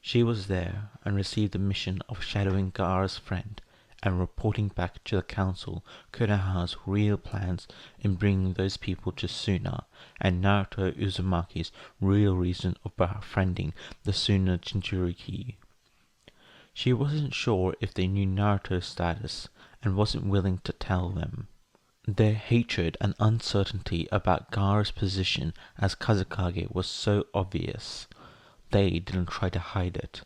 she was there and received the mission of shadowing Gaara's friend and reporting back to the council Konoha's real plans in bringing those people to Suna, and Naruto Uzumaki's real reason of befriending the Suna Jinchuuriki. She wasn't sure if they knew Naruto's status and wasn't willing to tell them. Their hatred and uncertainty about Gaara's position as Kazekage was so obvious. They didn't try to hide it,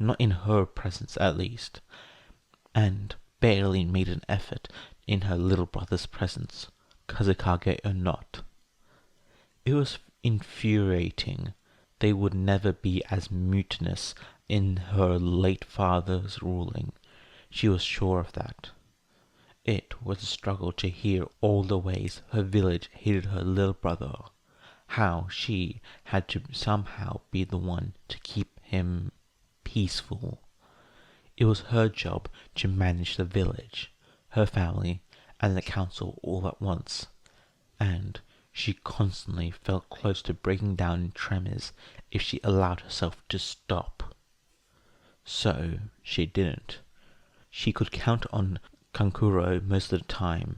not in her presence at least, and barely made an effort in her little brother's presence, Kazekage or not. It was infuriating. They would never be as mutinous in her late father's ruling. She was sure of that. It was a struggle to hear all the ways her village hated her little brother, how she had to somehow be the one to keep him peaceful. It was her job to manage the village, her family, and the council all at once, and she constantly felt close to breaking down in tremors if she allowed herself to stop. So she didn't. She could count on Kankuro most of the time,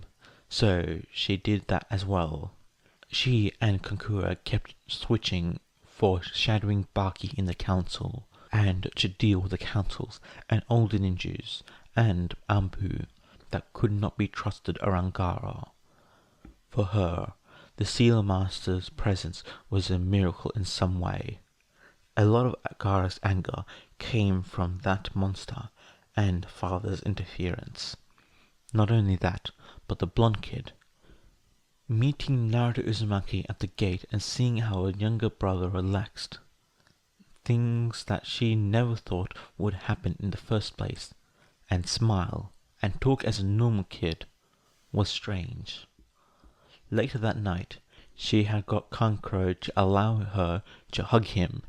so she did that as well. She and Kankuro kept switching for shadowing Baki in the council, and to deal with the councils and older ninjas and Ampu that could not be trusted around Gaara. For her, the Seal Master's presence was a miracle in some way. A lot of Gaara's anger came from that monster and father's interference. Not only that, but the blonde kid. Meeting Naruto Uzumaki at the gate and seeing how her younger brother relaxed. Things that she never thought would happen in the first place, and smile and talk as a normal kid, was strange. Later that night, she had got Kankuro to allow her to hug him,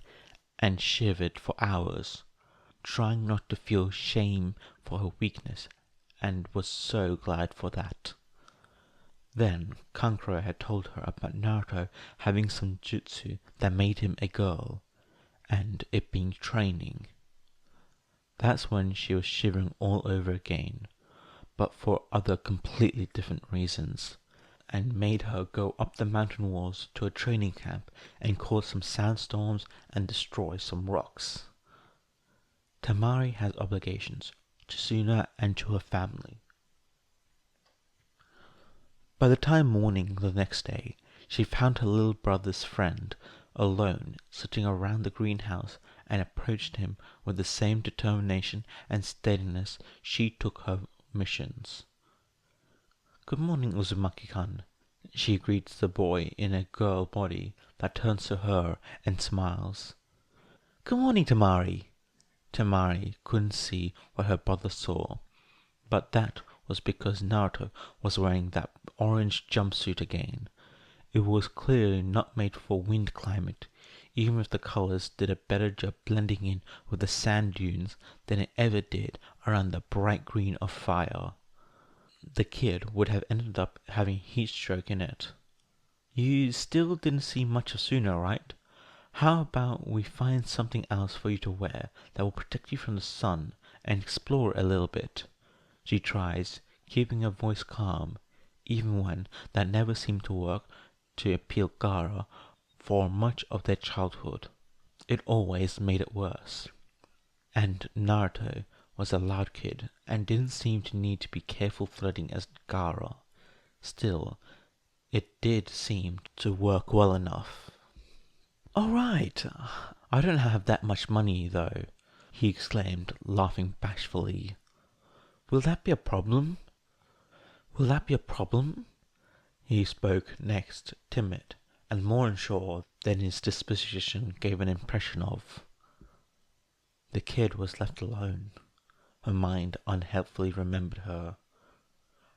and shivered for hours, trying not to feel shame for her weakness, and was so glad for that. Then Kankuro had told her about Naruto having some jutsu that made him a girl, and it being training. That's when she was shivering all over again, but for other completely different reasons, and made her go up the mountain walls to a training camp and cause some sandstorms and destroy some rocks. Temari has obligations to Suna and to her family. By the time morning the next day, she found her little brother's friend alone sitting around the greenhouse and approached him with the same determination and steadiness she took her missions. "Good morning, Uzumaki-kan," she greets the boy in a girl body that turns to her and smiles. "Good morning, Temari." Temari couldn't see what her brother saw, but that was because Naruto was wearing that orange jumpsuit again. It was clearly not made for wind climate, even if the colors did a better job blending in with the sand dunes than it ever did around the bright green of fire. The kid would have ended up having heat stroke in it. "You still didn't see much of Suna, right? How about we find something else for you to wear that will protect you from the sun and explore a little bit?" She tries, keeping her voice calm, even when that never seemed to work to appeal Gaara for much of their childhood. It always made it worse. And Naruto was a loud kid and didn't seem to need to be careful flirting as Gaara. Still, it did seem to work well enough. "Alright, I don't have that much money, though," he exclaimed, laughing bashfully. "Will that be a problem? Will that be a problem?" He spoke next, timid, and more unsure than his disposition gave an impression of. The kid was left alone. Her mind unhelpfully remembered her.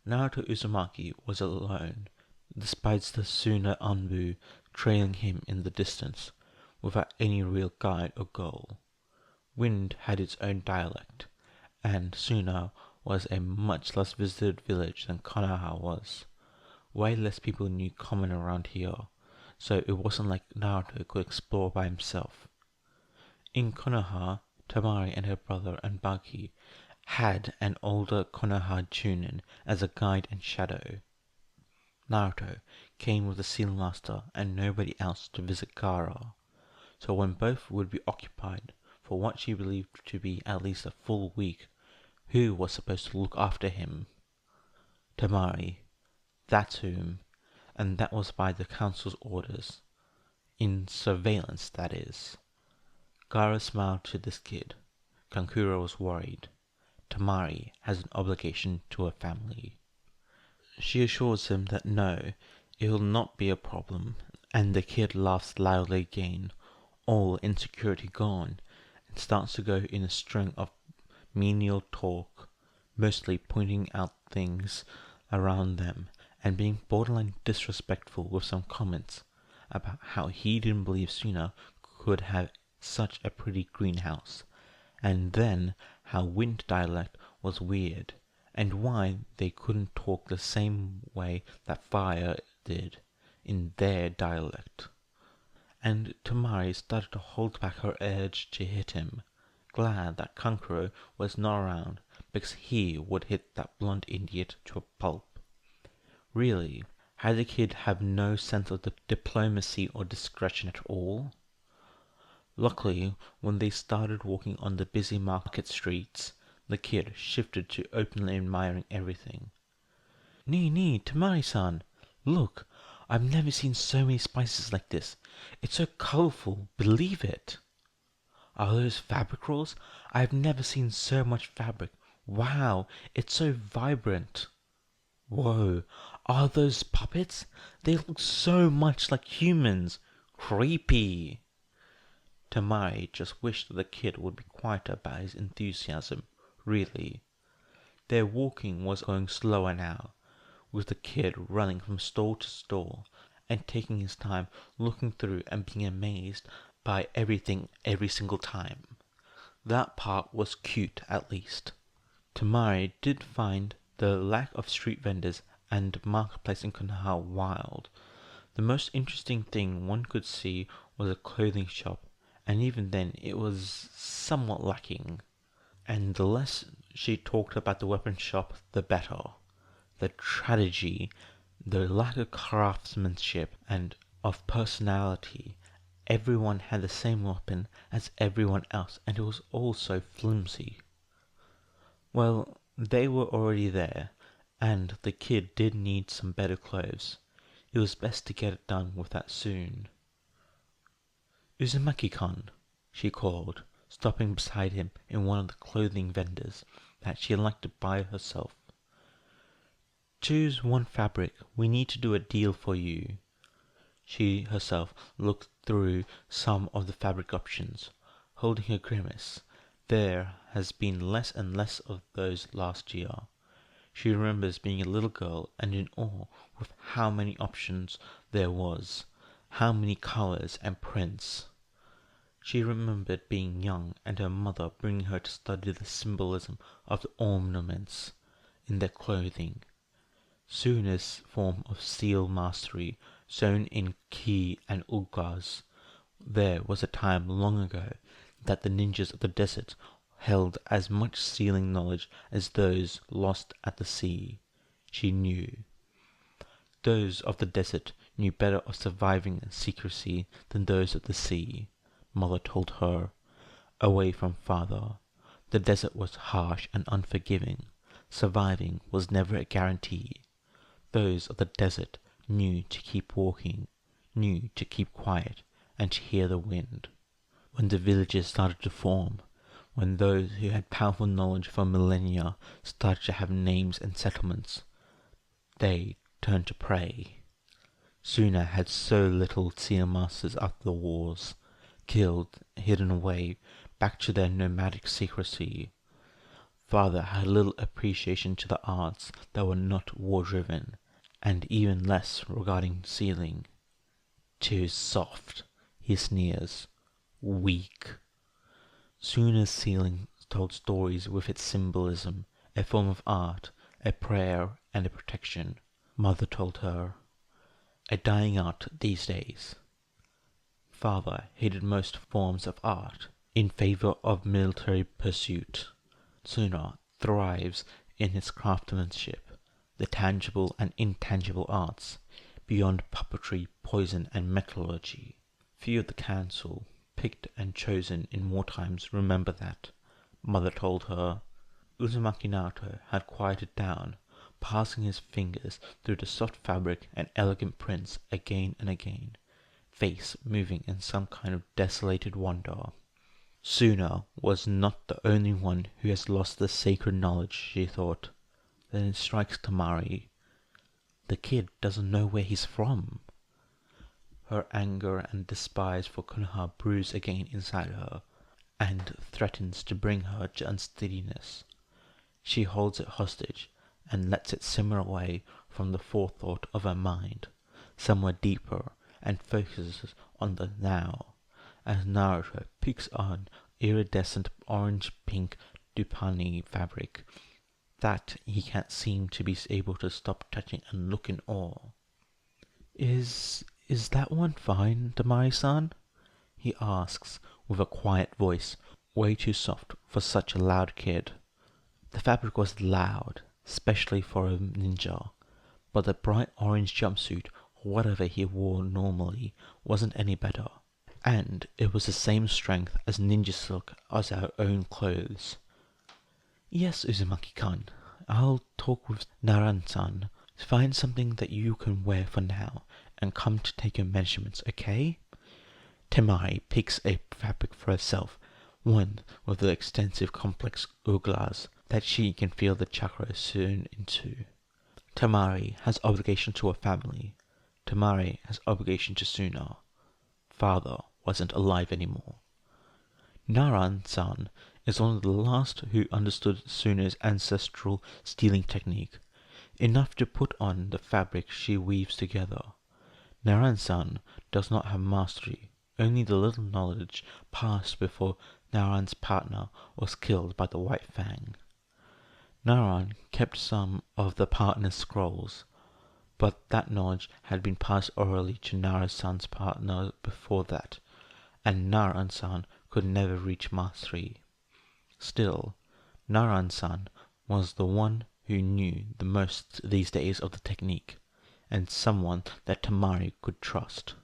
Naruto Uzumaki was alone, despite the Suna Anbu trailing him in the distance, without any real guide or goal. Wind had its own dialect, and Suna was a much less visited village than Konoha was. Way less people knew common around here, so it wasn't like Naruto could explore by himself. In Konoha, Tamari and her brother and Baki had an older Konoha Chunin as a guide and shadow. Naruto came with the Seal Master and nobody else to visit Gaara, so when both would be occupied for what she believed to be at least a full week, who was supposed to look after him? Tamari. That's whom, and that was by the council's orders. In surveillance, that is. Gaara smiled to this kid. Kankura was worried. Tamari has an obligation to her family. She assures him that no, it will not be a problem, and the kid laughs loudly again, all insecurity gone, and starts to go in a string of menial talk, mostly pointing out things around them and being borderline disrespectful with some comments about how he didn't believe Suna could have such a pretty greenhouse, and then how wind dialect was weird, and why they couldn't talk the same way that fire did in their dialect. And Tamari started to hold back her urge to hit him, glad that Kankuro was not around, because he would hit that blunt idiot to a pulp. Really, had the kid have no sense of diplomacy or discretion at all? Luckily, when they started walking on the busy market streets, the kid shifted to openly admiring everything. Nee, Tamari-san, look, I've never seen so many spices like this. It's so colorful, believe it. Are those fabric rolls? I've never seen so much fabric. Wow, it's so vibrant. Whoa, are those puppets? They look so much like humans. Creepy. Tamari just wished that the kid would be quieter about his enthusiasm, really. Their walking was going slower now, with the kid running from store to store and taking his time looking through and being amazed by everything every single time. That part was cute, at least. Tamari did find the lack of street vendors and marketplace in Konoha wild. The most interesting thing one could see was a clothing shop, and even then it was somewhat lacking. And the less she talked about the weapon shop, the better. The tragedy, the lack of craftsmanship and of personality. Everyone had the same weapon as everyone else, and it was all so flimsy. Well, they were already there, and the kid did need some better clothes. It was best to get it done with that soon. "Uzumaki-kun," she called, stopping beside him in one of the clothing vendors that she liked to buy herself. "Choose one fabric. We need to do a deal for you." She herself looked through some of the fabric options, holding a grimace. There has been less and less of those last year. She remembers being a little girl and in awe with how many options there was, how many colors and prints. She remembered being young and her mother bringing her to study the symbolism of the ornaments in their clothing. Suna's form of seal mastery shown in ki and ulgas. There was a time long ago that the ninjas of the desert held as much sealing knowledge as those lost at the sea. She knew. Those of the desert knew better of surviving in secrecy than those of the sea, Mother told her, away from father. The desert was harsh and unforgiving. Surviving was never a guarantee. Those of the desert knew to keep walking, knew to keep quiet, and to hear the wind. When the villages started to form, when those who had powerful knowledge for millennia started to have names and settlements, they turned to prey. Suna had so little seer masters after the wars, killed, hidden away, back to their nomadic secrecy. Father had little appreciation to the arts that were not war-driven, and even less regarding sealing. Too soft, he sneers. Weak. Suna's sealing told stories with its symbolism, a form of art, a prayer and a protection. Mother told her. A dying art these days. Father hated most forms of art, in favor of military pursuit. Suna thrives in his craftsmanship, the tangible and intangible arts, beyond puppetry, poison, and metallurgy. Few of the council, picked and chosen in war times, remember that. Mother told her. Uzumaki Naruto had quieted down, passing his fingers through the soft fabric and elegant prints again and again, face moving in some kind of desolated wonder. Suna was not the only one who has lost the sacred knowledge, she thought. Then it strikes Tamari. The kid doesn't know where he's from. Her anger and despise for Konoha brews again inside her, and threatens to bring her to unsteadiness. She holds it hostage, and lets it simmer away from the forethought of her mind, somewhere deeper, and focuses on the now, as Naruto picks on iridescent orange-pink Dupani fabric that he can't seem to be able to stop touching and look in awe. Is that one fine, Tamari-san? He asks, with a quiet voice, way too soft for such a loud kid. The fabric was loud, especially for a ninja, but the bright orange jumpsuit, or whatever he wore normally, wasn't any better. And it was the same strength as ninja silk as our own clothes. Yes, Uzumaki-kan, I'll talk with Naran-san. Find something that you can wear for now, and come to take your measurements, okay? Temari picks a fabric for herself, one with the extensive complex uglas that she can feel the chakra sewn into. Tamari has obligation to her family. Tamari has obligation to Suna. Father wasn't alive anymore. Naran-san is one of the last who understood Suna's ancestral stealing technique, enough to put on the fabric she weaves together. Naran-san does not have mastery, only the little knowledge passed before Naran's partner was killed by the White Fang. Naran kept some of the partner's scrolls, but that knowledge had been passed orally to Naran-san's partner before that, and Naran-san could never reach mastery. Still, Naran-san was the one who knew the most these days of the technique, and someone that Tamari could trust.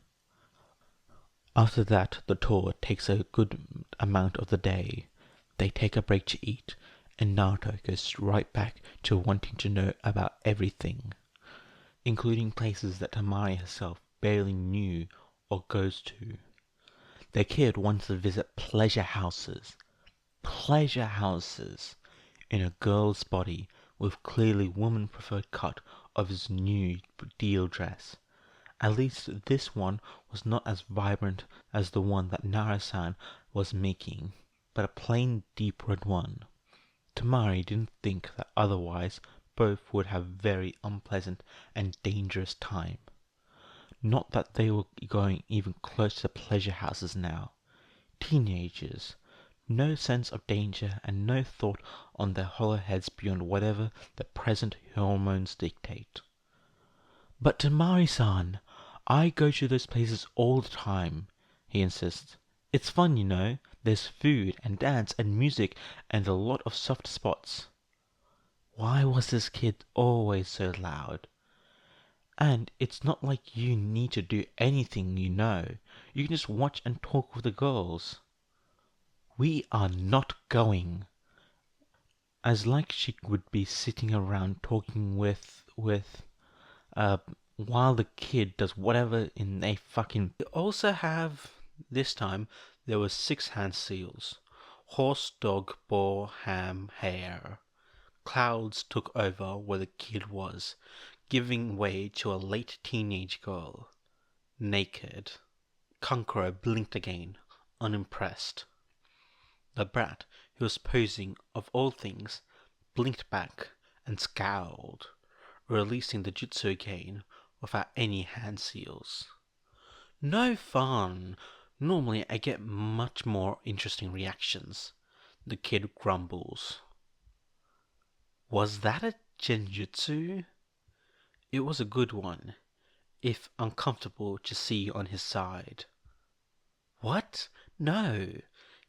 After that, the tour takes a good amount of the day. They take a break to eat, and Naruto goes right back to wanting to know about everything, including places that Tamari herself barely knew or goes to. The kid wants to visit pleasure houses. Pleasure houses! In a girl's body, with clearly woman-preferred cut of his new deal dress. At least this one was not as vibrant as the one that Nara-san was making, but a plain deep red one. Tamari didn't think that otherwise both would have very unpleasant and dangerous time. Not that they were going even close to pleasure houses now. Teenagers. No sense of danger and no thought on their hollow heads beyond whatever the present hormones dictate. But Tamari-san, I go to those places all the time, he insists. It's fun, you know. There's food and dance and music and a lot of soft spots. Why was this kid always so loud? And it's not like you need to do anything, you know. You can just watch and talk with the girls. We are not going. As like she would be sitting around talking uh, while the kid does whatever in a fucking... We also have, this time, there were 6 hand seals. Horse, dog, boar, ham, hare. Clouds took over where the kid was, giving way to a late teenage girl. Naked. Kankuro blinked again, unimpressed. The brat, who was posing, of all things, blinked back and scowled, releasing the jutsu again without any hand seals. No fun! Normally I get much more interesting reactions. The kid grumbles. Was that a genjutsu? It was a good one, if uncomfortable to see on his side. What? No.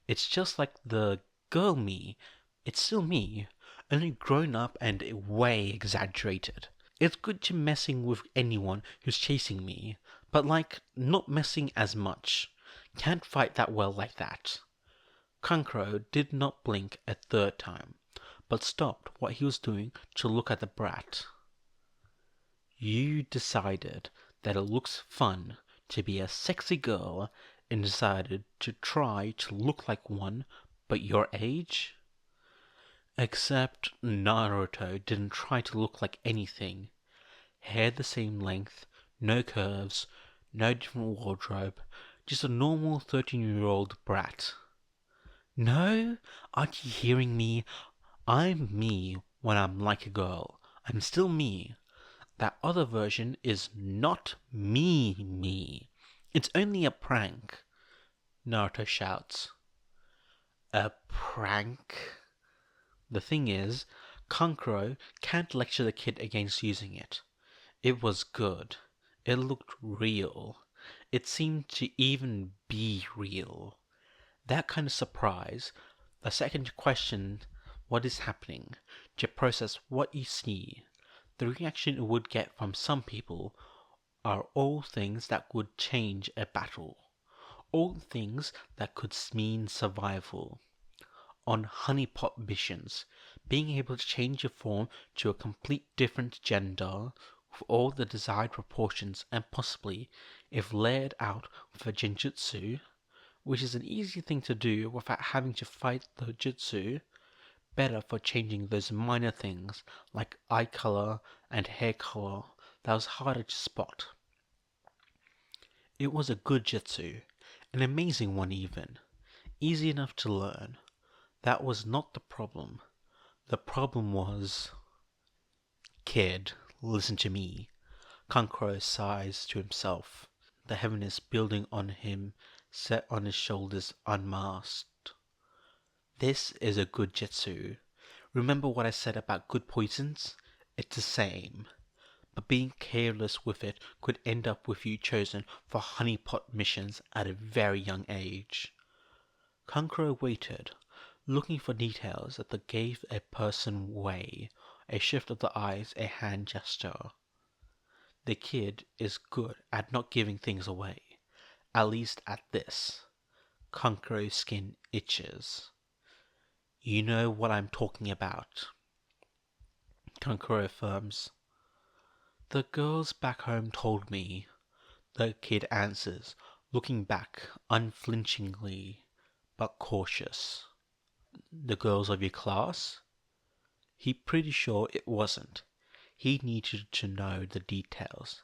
It's just like the girl me. It's still me, only grown up and way exaggerated. It's good to messing with anyone who's chasing me, but like, not messing as much. Can't fight that well like that. Kankuro did not blink a third time, but stopped what he was doing to look at the brat. You decided that it looks fun to be a sexy girl and decided to try to look like one, but your age? Except Naruto didn't try to look like anything. Hair the same length, no curves, no different wardrobe, just a normal 13-year-old brat. No? Aren't you hearing me? I'm me when I'm like a girl. I'm still me. That other version is not me. It's only a prank. Naruto shouts. A prank? The thing is, Kankuro can't lecture the kid against using it. It was good. It looked real. It seemed to even be real. That kind of surprise, the second question what is happening, to process what you see, the reaction it would get from some people are all things that would change a battle. All things that could mean survival. On honeypot missions, being able to change your form to a complete different gender with all the desired proportions and possibly, if layered out with a genjutsu, which is an easy thing to do without having to fight the jutsu, better for changing those minor things like eye color and hair color that was harder to spot. It was a good jutsu, an amazing one even, easy enough to learn. That was not the problem. The problem was... Kid, listen to me. Kankuro sighs to himself, the heaviness building on him, set on his shoulders unmasked. This is a good jutsu. Remember what I said about good poisons? It's the same. But being careless with it could end up with you chosen for honeypot missions at a very young age. Kankuro waited, looking for details that gave a person way, a shift of the eyes, a hand gesture. The kid is good at not giving things away, at least at this. Kankuro's skin itches. You know what I'm talking about. Kankuro affirms. The girls back home told me, the kid answers, looking back unflinchingly, but cautious. The girls of your class? He pretty sure it wasn't. He needed to know the details.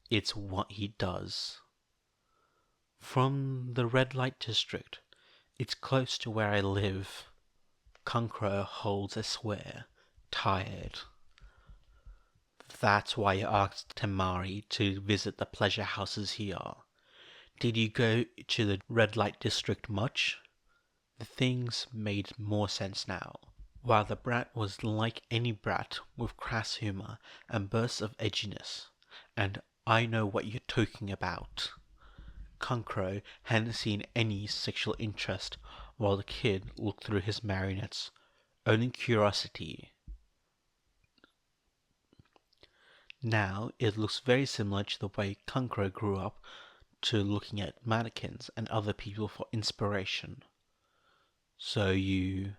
It's what he does. From the red light district. It's close to where I live. Kankuro holds a swear, tired. That's why I asked Temari to visit the pleasure houses here. Did you go to the red light district much? The things made more sense now. While the brat was like any brat with crass humor and bursts of edginess, and I know what you're talking about. Kankuro hadn't seen any sexual interest while the kid looked through his marionettes, only curiosity. Now it looks very similar to the way Kankuro grew up to looking at mannequins and other people for inspiration. So you...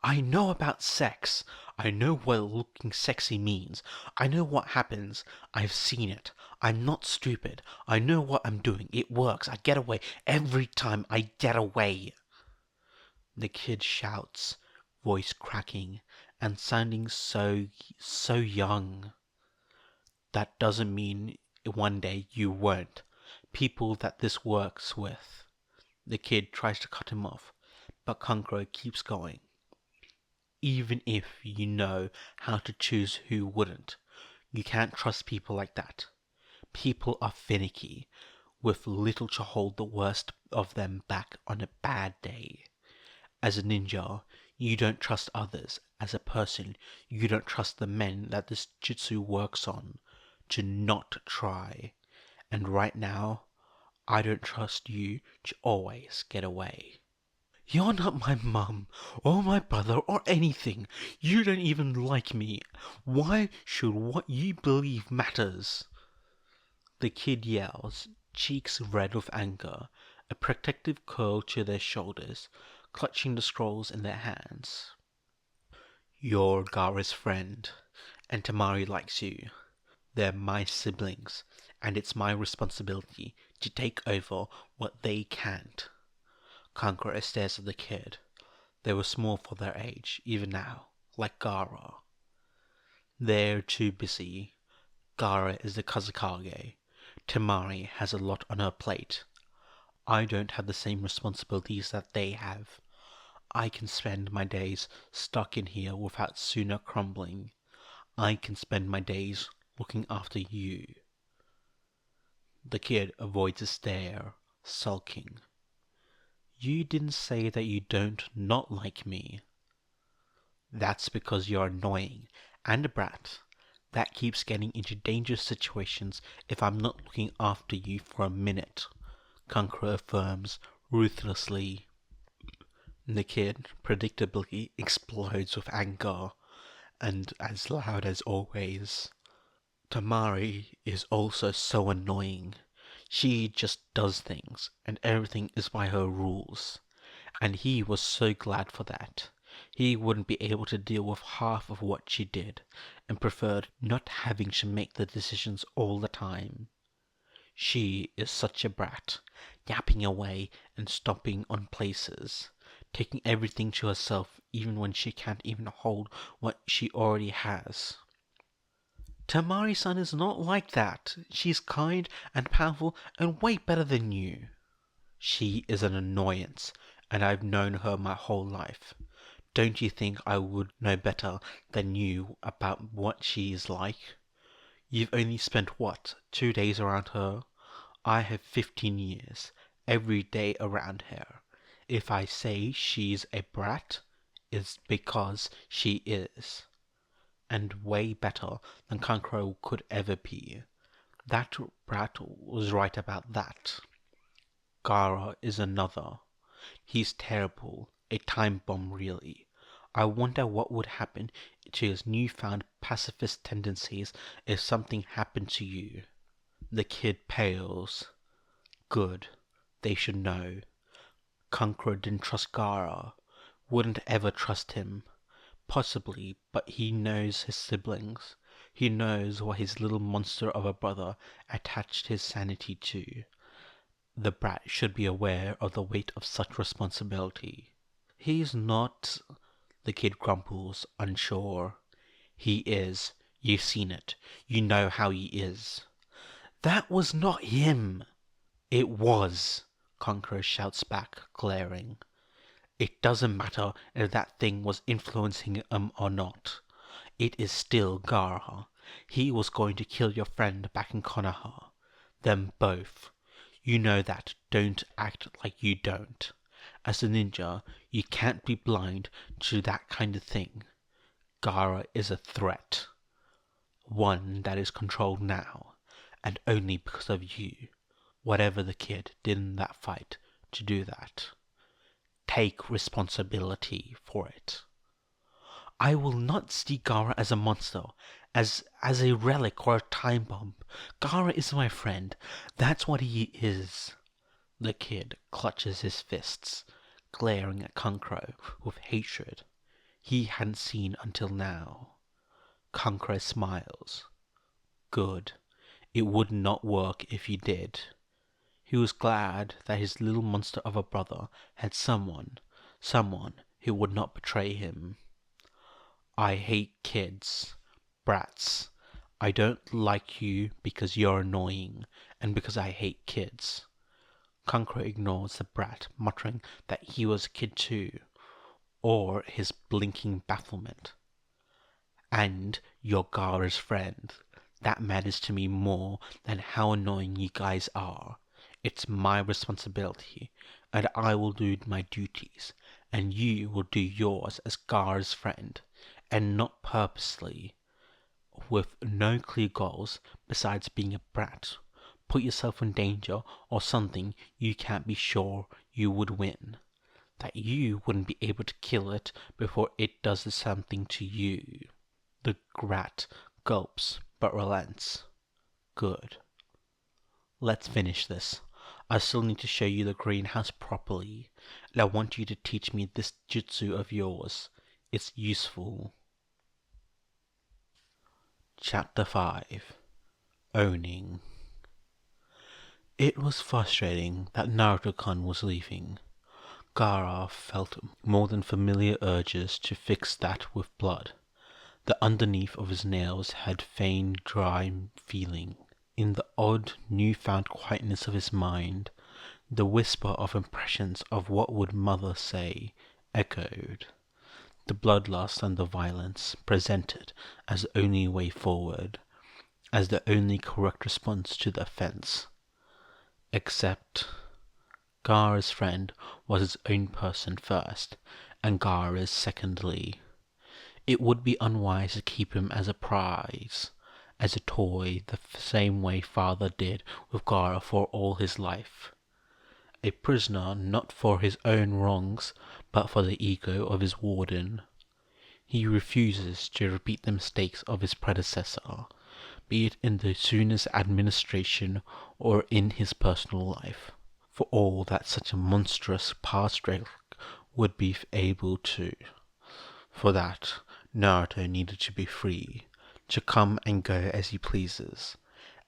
I know about sex. I know what looking sexy means. I know what happens. I've seen it. I'm not stupid. I know what I'm doing. It works. I get away. Every time I get away. The kid shouts, voice cracking and sounding so young. That doesn't mean one day you won't. People that this works with. The kid tries to cut him off, but Kankuro keeps going. Even if you know how to choose who wouldn't, you can't trust people like that. People are finicky, with little to hold the worst of them back on a bad day. As a ninja, you don't trust others. As a person, you don't trust the men that this jutsu works on to not try. And right now, I don't trust you to always get away. You're not my mum, or my brother, or anything. You don't even like me. Why should what you believe matters? The kid yells, cheeks red with anger, a protective curl to their shoulders, clutching the scrolls in their hands. You're Gaara's friend, and Temari likes you. They're my siblings, and it's my responsibility to take over what they can't. Kankuro stares at the kid. They were small for their age, even now, like Gaara. They're too busy. Gaara is the Kazekage. Temari has a lot on her plate. I don't have the same responsibilities that they have. I can spend my days stuck in here without Suna crumbling. I can spend my days looking after you. The kid avoids a stare, sulking. You didn't say that you don't not like me. That's because you're annoying and a brat. That keeps getting into dangerous situations if I'm not looking after you for a minute, Kankuro affirms ruthlessly. The kid predictably explodes with anger, and as loud as always. Temari is also so annoying. She just does things, and everything is by her rules. And he was so glad for that. He wouldn't be able to deal with half of what she did, and preferred not having to make the decisions all the time. She is such a brat, yapping away and stomping on places, taking everything to herself even when she can't even hold what she already has. Temari-san is not like that. She's kind and powerful and way better than you. She is an annoyance, and I've known her my whole life. Don't you think I would know better than you about what she is like? You've only spent, 2 days around her? I have 15 years, every day around her. If I say she's a brat, it's because she is. And way better than Kankuro could ever be. That brat was right about that. Gaara is another. He's terrible, a time bomb really. I wonder what would happen to his newfound pacifist tendencies if something happened to you. The kid pales. Good. They should know. Kankuro didn't trust Gaara. Wouldn't ever trust him. Possibly, but he knows his siblings. He knows what his little monster of a brother attached his sanity to. The brat should be aware of the weight of such responsibility. He's not... The kid grumples, unsure. He is. You've seen it. You know how he is. That was not him. It was, Kankuro shouts back, glaring. It doesn't matter if that thing was influencing him or not. It is still Gaara. He was going to kill your friend back in Konoha. Them both. You know that. Don't act like you don't. As a ninja, you can't be blind to that kind of thing. Gaara is a threat. One that is controlled now, and only because of you. Whatever the kid did in that fight to do that. Take responsibility for it. I will not see Gaara as a monster, as a relic or a time bomb. Gaara is my friend. That's what he is. The kid clutches his fists, glaring at Kankuro with hatred. he hadn't seen until now. Kankuro smiles. Good. It would not work if he did. He was glad that his little monster of a brother had someone who would not betray him. I hate kids. Brats. I don't like you because you're annoying, and because I hate kids. Kankuro ignores the brat, muttering that he was a kid too, or his blinking bafflement. And you're Gaara's friend. That matters to me more than how annoying you guys are. It's my responsibility, and I will do my duties, and you will do yours as Gaara's friend, and not purposely, with no clear goals besides being a brat. Put yourself in danger or something you can't be sure you would win. That you wouldn't be able to kill it before it does something to you. The brat gulps but relents. Good. Let's finish this. I still need to show you the greenhouse properly, and I want you to teach me this jutsu of yours. It's useful. Chapter 5. Owning. It was frustrating that Naruto-kun was leaving. Gaara felt more than familiar urges to fix that with blood. The underneath of his nails had feigned dry feeling. In the odd, new-found quietness of his mind, the whisper of impressions of what would mother say echoed. The bloodlust and the violence presented as the only way forward, as the only correct response to the offense. Except Gaara's friend was his own person first, and Gaara's secondly. It would be unwise to keep him as a prize, as a toy, the same way father did with Gaara for all his life. A prisoner not for his own wrongs, but for the ego of his warden. He refuses to repeat the mistakes of his predecessor, be it in the Suna's administration or in his personal life, for all that such a monstrous past relic would be able to. For that, Naruto needed to be free, to come and go as he pleases,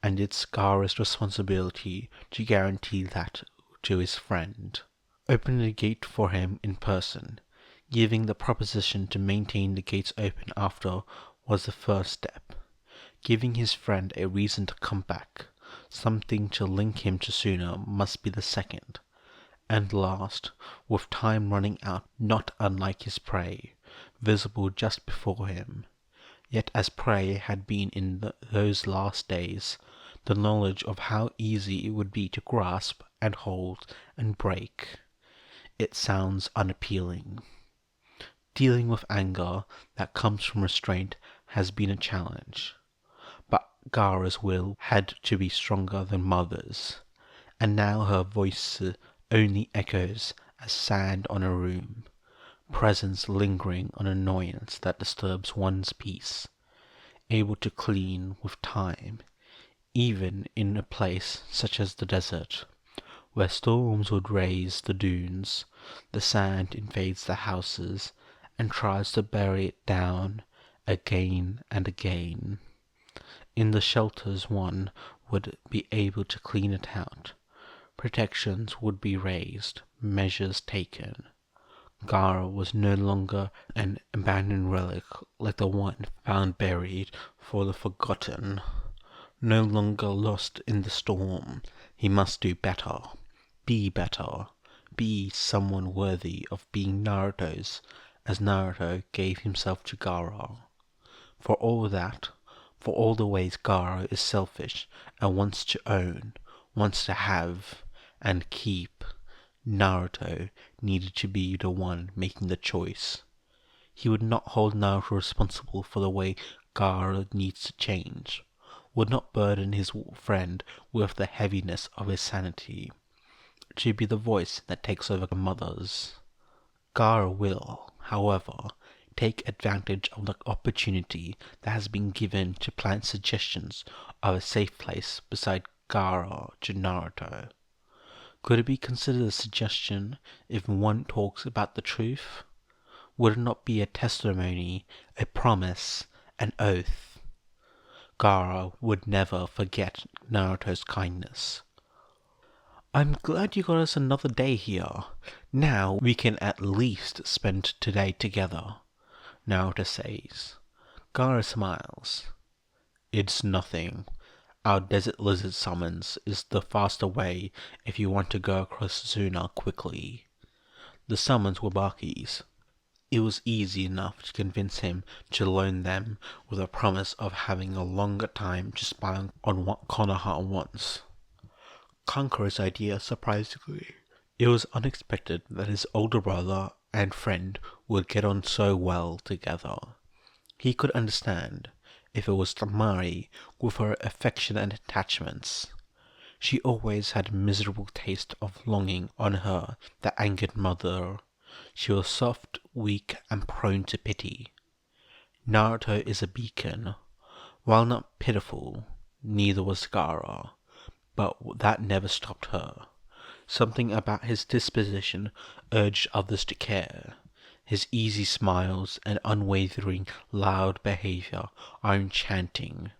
and it's Gaara's responsibility to guarantee that to his friend. Opening the gate for him in person, giving the proposition to maintain the gates open after was the first step. Giving his friend a reason to come back, something to link him to Suna, must be the second. And last, with time running out not unlike his prey, visible just before him, yet as prey had been in those last days, the knowledge of how easy it would be to grasp and hold and break. It sounds unappealing. Dealing with anger that comes from restraint has been a challenge. But Gaara's will had to be stronger than mother's, and now her voice only echoes as sand on a room, presence lingering on annoyance that disturbs one's peace, able to clean with time, even in a place such as the desert, where storms would raise the dunes, the sand invades the houses, and tries to bury it down again and again. In the shelters one would be able to clean it out. Protections would be raised, measures taken. Gaara was no longer an abandoned relic like the one found buried for the forgotten. No longer lost in the storm. He must do better. Be someone worthy of being Naruto's, as Naruto gave himself to Gaara. For all that, for all the ways Gaara is selfish and wants to own, wants to have, and keep, Naruto needed to be the one making the choice. He would not hold Naruto responsible for the way Gaara needs to change, would not burden his friend with the heaviness of his sanity, to be the voice that takes over mother's. Gaara will, however, take advantage of the opportunity that has been given to plant suggestions of a safe place beside Gaara to Naruto. Could it be considered a suggestion if one talks about the truth? Would it not be a testimony, a promise, an oath? Gaara would never forget Naruto's kindness. I'm glad you got us another day here. Now we can at least spend today together, Naruto says. Gaara smiles. It's nothing. Our desert lizard summons is the faster way if you want to go across Suna quickly. The summons were Baki's. It was easy enough to convince him to loan them with a promise of having a longer time to spy on what Konoha wants. Conqueror's idea, surprisingly. It was unexpected that his older brother and friend would get on so well together. He could understand if it was Tamari with her affection and attachments. She always had a miserable taste of longing on her that angered mother. She was soft, weak, and prone to pity. Naruto is a beacon. While not pitiful, neither was Gaara, but that never stopped her. Something about his disposition urged others to care. His easy smiles and unwavering, loud behavior are enchanting.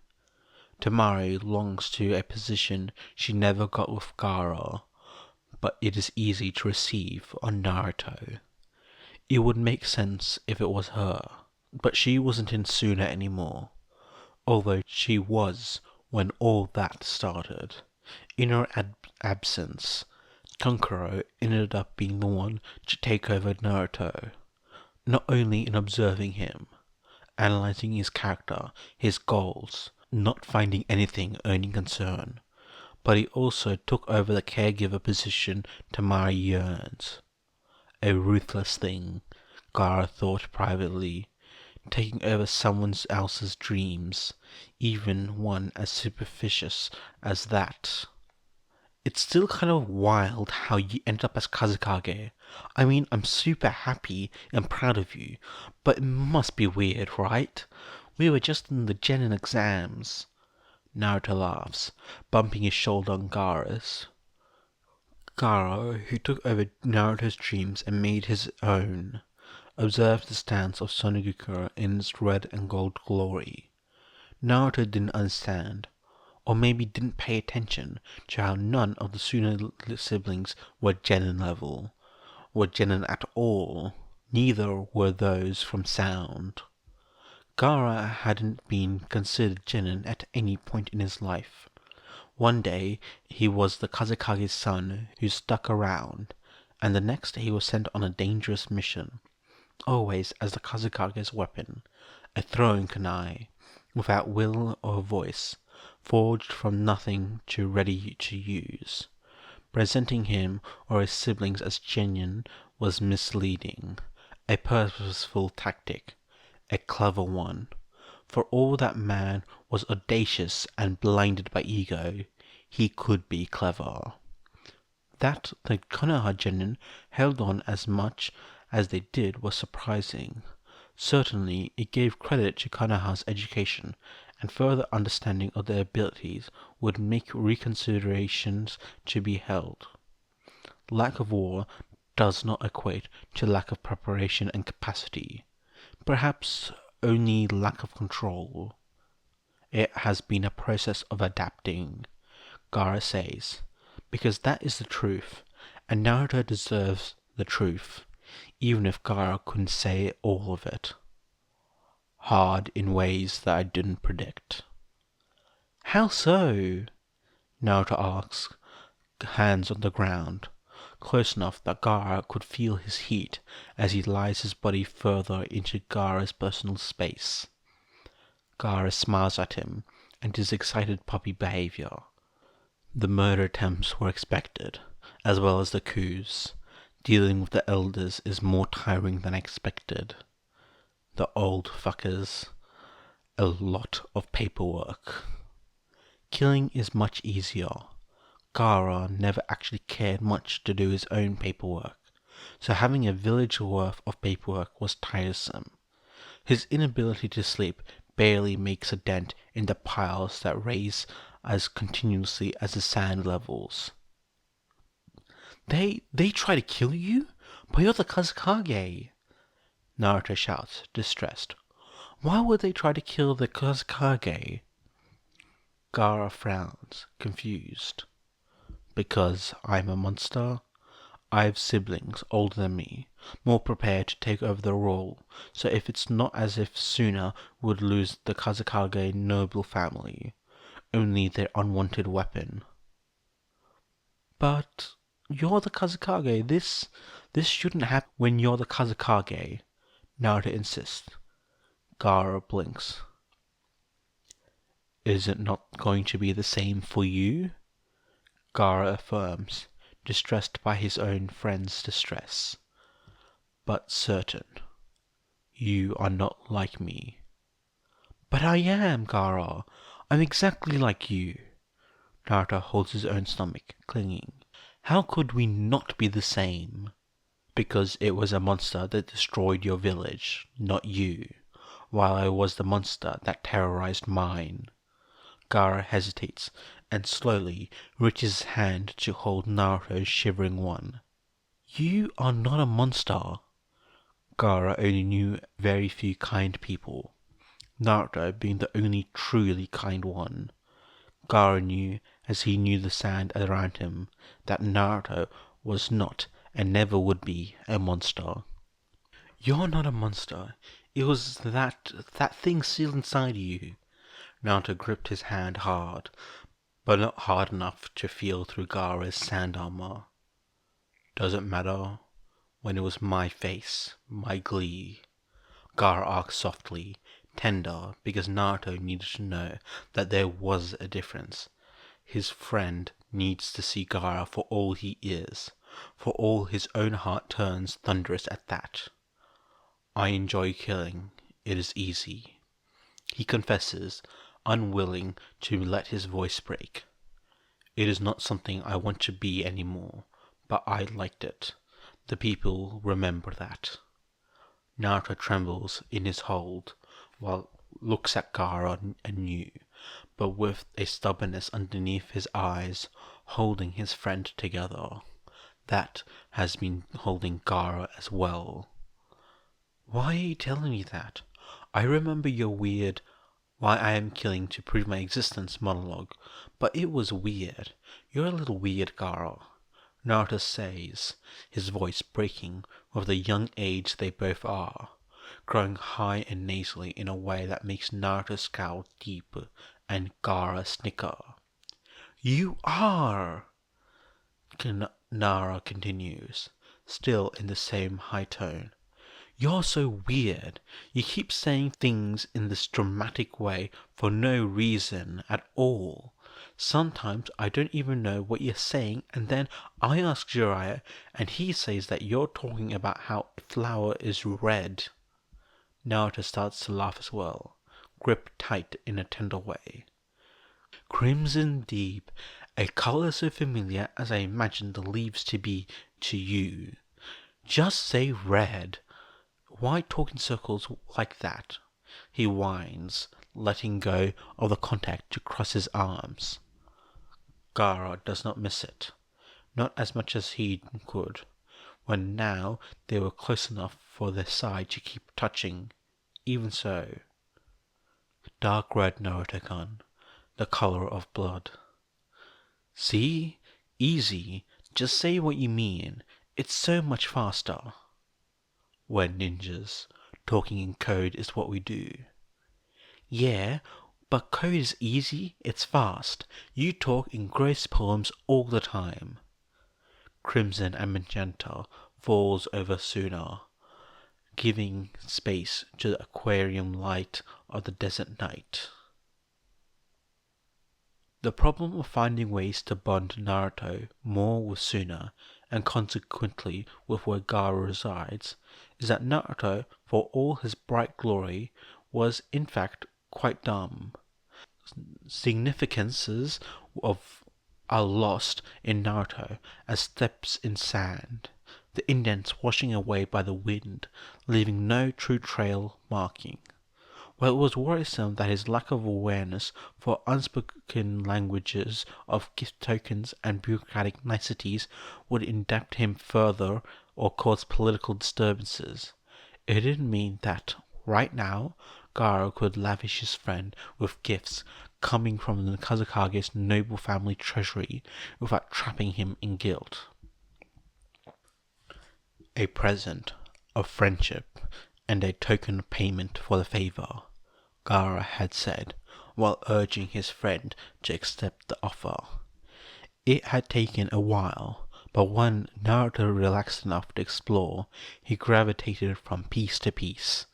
Tamari longs to a position she never got with Gaara, but it is easy to receive on Naruto. It would make sense if it was her, but she wasn't in Suna anymore, although she was when all that started. In her absence, Kankuro ended up being the one to take over Naruto, not only in observing him, analyzing his character, his goals, not finding anything earning concern, but he also took over the caregiver position Tamari yearns. A ruthless thing, Gaara thought privately, taking over someone else's dreams, even one as superficious as that. It's still kind of wild how you ended up as Kazekage. I mean, I'm super happy and proud of you, but it must be weird, right? We were just in the Genin exams. Naruto laughs, bumping his shoulder on Gaara's. Gaara, who took over Naruto's dreams and made his own, observed the stance of Sonogakure in its red and gold glory. Naruto didn't understand, or maybe didn't pay attention to how none of the Suna siblings were Genin level, were Genin at all. Neither were those from Sound. Gaara hadn't been considered Genin at any point in his life. One day he was the Kazekage's son who stuck around, and the next he was sent on a dangerous mission, always as the Kazekage's weapon, a throwing kunai, without will or voice, forged from nothing to ready to use. Presenting him or his siblings as genuine was misleading, a purposeful tactic, a clever one. For all that man was audacious and blinded by ego, he could be clever. That the Konoha genin held on as much as they did was surprising. Certainly it gave credit to Konoha's education, and further understanding of their abilities would make reconsiderations to be held. Lack of war does not equate to lack of preparation and capacity. Perhaps only lack of control. It has been a process of adapting, Gaara says, because that is the truth, and Naruto deserves the truth, even if Gaara couldn't say all of it. Hard in ways that I didn't predict. How so? Naruto asks, hands on the ground, close enough that Gaara could feel his heat as he lies his body further into Gaara's personal space. Gaara smiles at him and his excited puppy behavior. The murder attempts were expected, as well as the coups. Dealing with the elders is more tiring than expected. The old fuckers. A lot of paperwork. Killing is much easier. Gaara never actually cared much to do his own paperwork, so having a village worth of paperwork was tiresome. His inability to sleep barely makes a dent in the piles that raise as continuously as the sand levels. They try to kill you? But you're the Kazekage. Naruto shouts, distressed. Why would they try to kill the Kazekage? Gaara frowns, confused. Because I'm a monster? I have siblings older than me, more prepared to take over the role, so if it's not as if Suna would lose the Kazekage noble family, only their unwanted weapon. But you're the Kazekage. This shouldn't happen when you're the Kazekage, Naruto insists. Gaara blinks. Is it not going to be the same for you? Gaara affirms, distressed by his own friend's distress. But certain. You are not like me. But I am, Gaara. I'm exactly like you. Naruto holds his own stomach, clinging. How could we not be the same? Because it was a monster that destroyed your village, not you, while I was the monster that terrorized mine. Gaara hesitates and slowly reaches his hand to hold Naruto's shivering one. You are not a monster. Gaara only knew very few kind people, Naruto being the only truly kind one. Gaara knew, as he knew the sand around him, that Naruto was not and never would be a monster. You're not a monster. It was that thing sealed inside you. Naruto gripped his hand hard, but not hard enough to feel through Gaara's sand armor. Does it matter? When it was my face, my glee. Gaara asked softly, tender, because Naruto needed to know that there was a difference. His friend needs to see Gaara for all he is, for all his own heart turns thunderous at that. I enjoy killing. It is easy. He confesses, unwilling to let his voice break. It is not something I want to be anymore, but I liked it. The people remember that. Naruto trembles in his hold, while looks at Gaara anew, but with a stubbornness underneath his eyes, holding his friend together. That has been holding Gaara as well. Why are you telling me that? I remember your weird "why I am killing to prove my existence" monologue, but it was weird. You're a little weird, Gaara. Naruto says, his voice breaking with the young age they both are, growing high and nasally in a way that makes Naruto scowl deep and Gaara snicker. You are! Nara continues, still in the same high tone. You're so weird. You keep saying things in this dramatic way for no reason at all. Sometimes I don't even know what you're saying, and then I ask Jiraiya, and he says that you're talking about how a flower is red. Naruto starts to laugh as well, gripped tight in a tender way. Crimson deep, a colour so familiar as I imagined the leaves to be to you. Just say red. Why talk in circles like that? He whines, letting go of the contact to cross his arms. Gaara does not miss it, not as much as he could, when now they were close enough for their side to keep touching. Even so. Dark red Naruto-kun, the color of blood. See? Easy. Just say what you mean. It's so much faster. We're ninjas. Talking in code is what we do. Yeah, but code is easy, it's fast. You talk in gross poems all the time. Crimson and magenta falls over Suna, giving space to the aquarium light of the desert night. The problem of finding ways to bond Naruto more with Suna, and consequently with where Gaara resides, is that Naruto, for all his bright glory, was in fact quite dumb. Significances are lost in Naruto as steps in sand, the indents washing away by the wind, leaving no true trail marking. Well, it was worrisome that his lack of awareness for unspoken languages of gift tokens and bureaucratic niceties would indebt him further or cause political disturbances. It didn't mean that right now Gaara could lavish his friend with gifts coming from the Kazekage's noble family treasury without trapping him in guilt. A present of friendship and a token payment for the favor, Gaara had said, while urging his friend to accept the offer. It had taken a while, but when Naruto relaxed enough to explore, he gravitated from piece to piece,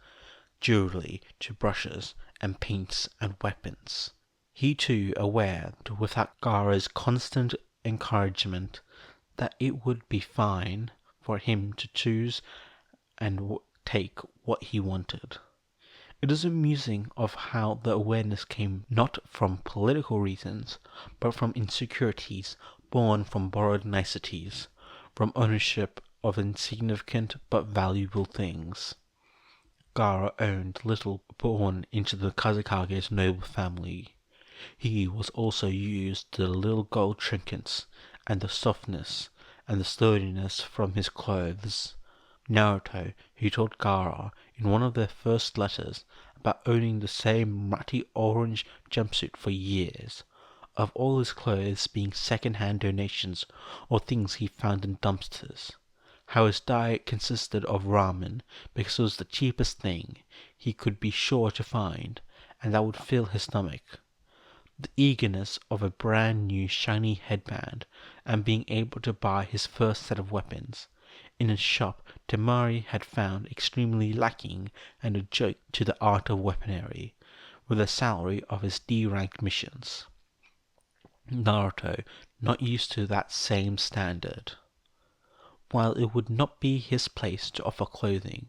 jewelry to brushes and paints and weapons. He too aware that without Gaara's constant encouragement that it would be fine for him to choose and take what he wanted. It is amusing of how the awareness came not from political reasons, but from insecurities born from borrowed niceties, from ownership of insignificant but valuable things. Gaara owned little born into the Kazekage's noble family. He was also used to the little gold trinkets, and the softness and the sturdiness from his clothes. Naruto, who told Gaara in one of their first letters about owning the same ratty orange jumpsuit for years, of all his clothes being second-hand donations or things he found in dumpsters, how his diet consisted of ramen because it was the cheapest thing he could be sure to find, and that would fill his stomach. The eagerness of a brand new shiny headband, and being able to buy his first set of weapons in a shop Temari had found extremely lacking and a joke to the art of weaponry, with the salary of his D-ranked missions. Naruto not used to that same standard. While it would not be his place to offer clothing,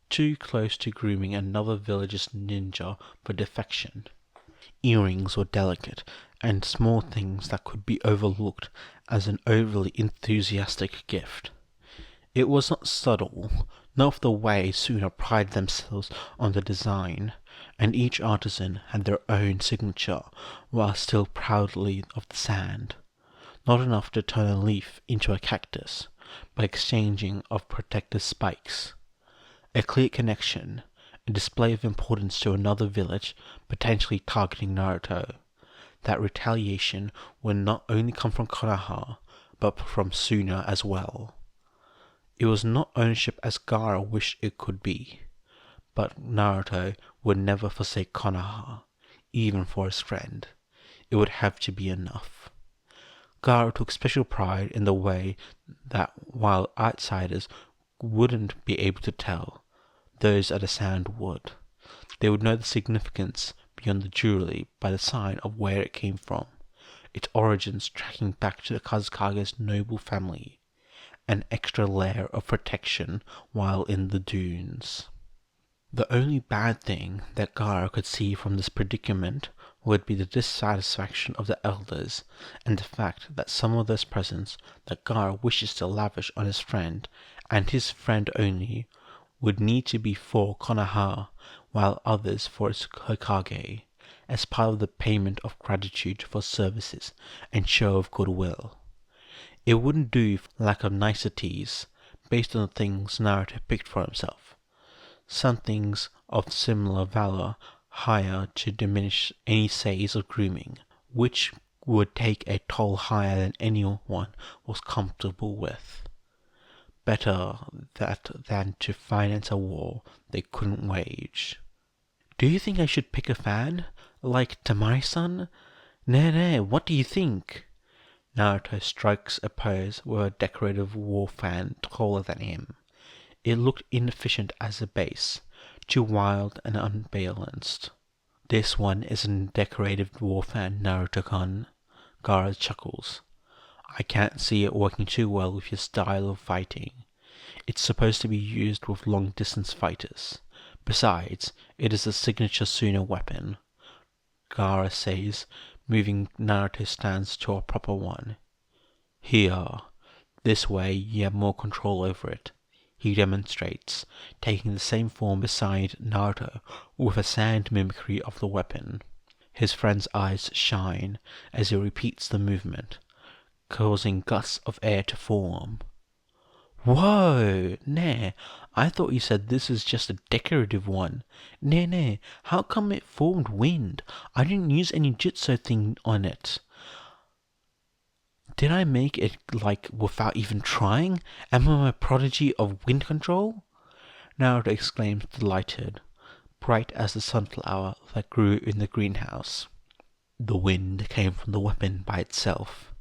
too close to grooming another village's ninja for defection, earrings were delicate and small things that could be overlooked as an overly enthusiastic gift. It was not subtle, nor of the way Suna prided themselves on the design, and each artisan had their own signature while still proudly of the sand. Not enough to turn a leaf into a cactus, by exchanging of protective spikes. A clear connection, a display of importance to another village potentially targeting Naruto. That retaliation would not only come from Konoha, but from Suna as well. It was not ownership as Gaara wished it could be, but Naruto would never forsake Konoha, even for his friend. It would have to be enough. Gaara took special pride in the way that while outsiders wouldn't be able to tell, those at the sand would. They would know the significance beyond the jewelry by the sign of where it came from, its origins tracking back to the Kazekage's noble family, an extra layer of protection while in the dunes. The only bad thing that Gaara could see from this predicament would be the dissatisfaction of the elders, and the fact that some of those presents that Gaara wishes to lavish on his friend, and his friend only, would need to be for Konoha, while others for its Hokage, as part of the payment of gratitude for services and show of goodwill. It wouldn't do for lack of niceties, based on the things Naruto picked for himself. Some things of similar valor higher to diminish any says of grooming, which would take a toll higher than anyone was comfortable with. Better that than to finance a war they couldn't wage. Do you think I should pick a fan? Like Tamari-san? Nah, what do you think? Naruto strikes a pose with a decorative war fan taller than him. It looked inefficient as a base, too wild and unbalanced. This one is a decorative war fan, Naruto-kun. Gaara chuckles. I can't see it working too well with your style of fighting. It's supposed to be used with long-distance fighters. Besides, it is a signature Suna weapon, Gaara says, moving Naruto's stance to a proper one. Here, this way you have more control over it, he demonstrates, taking the same form beside Naruto with a sand mimicry of the weapon. His friend's eyes shine as he repeats the movement, causing gusts of air to form. Whoa, nah, I thought you said this is just a decorative one. Nah, how come it formed wind? I didn't use any jutsu thing on it. Did I make it, like, without even trying? Am I a prodigy of wind control? Naruto exclaims, delighted, bright as the sunflower that grew in the greenhouse. The wind came from the weapon by itself.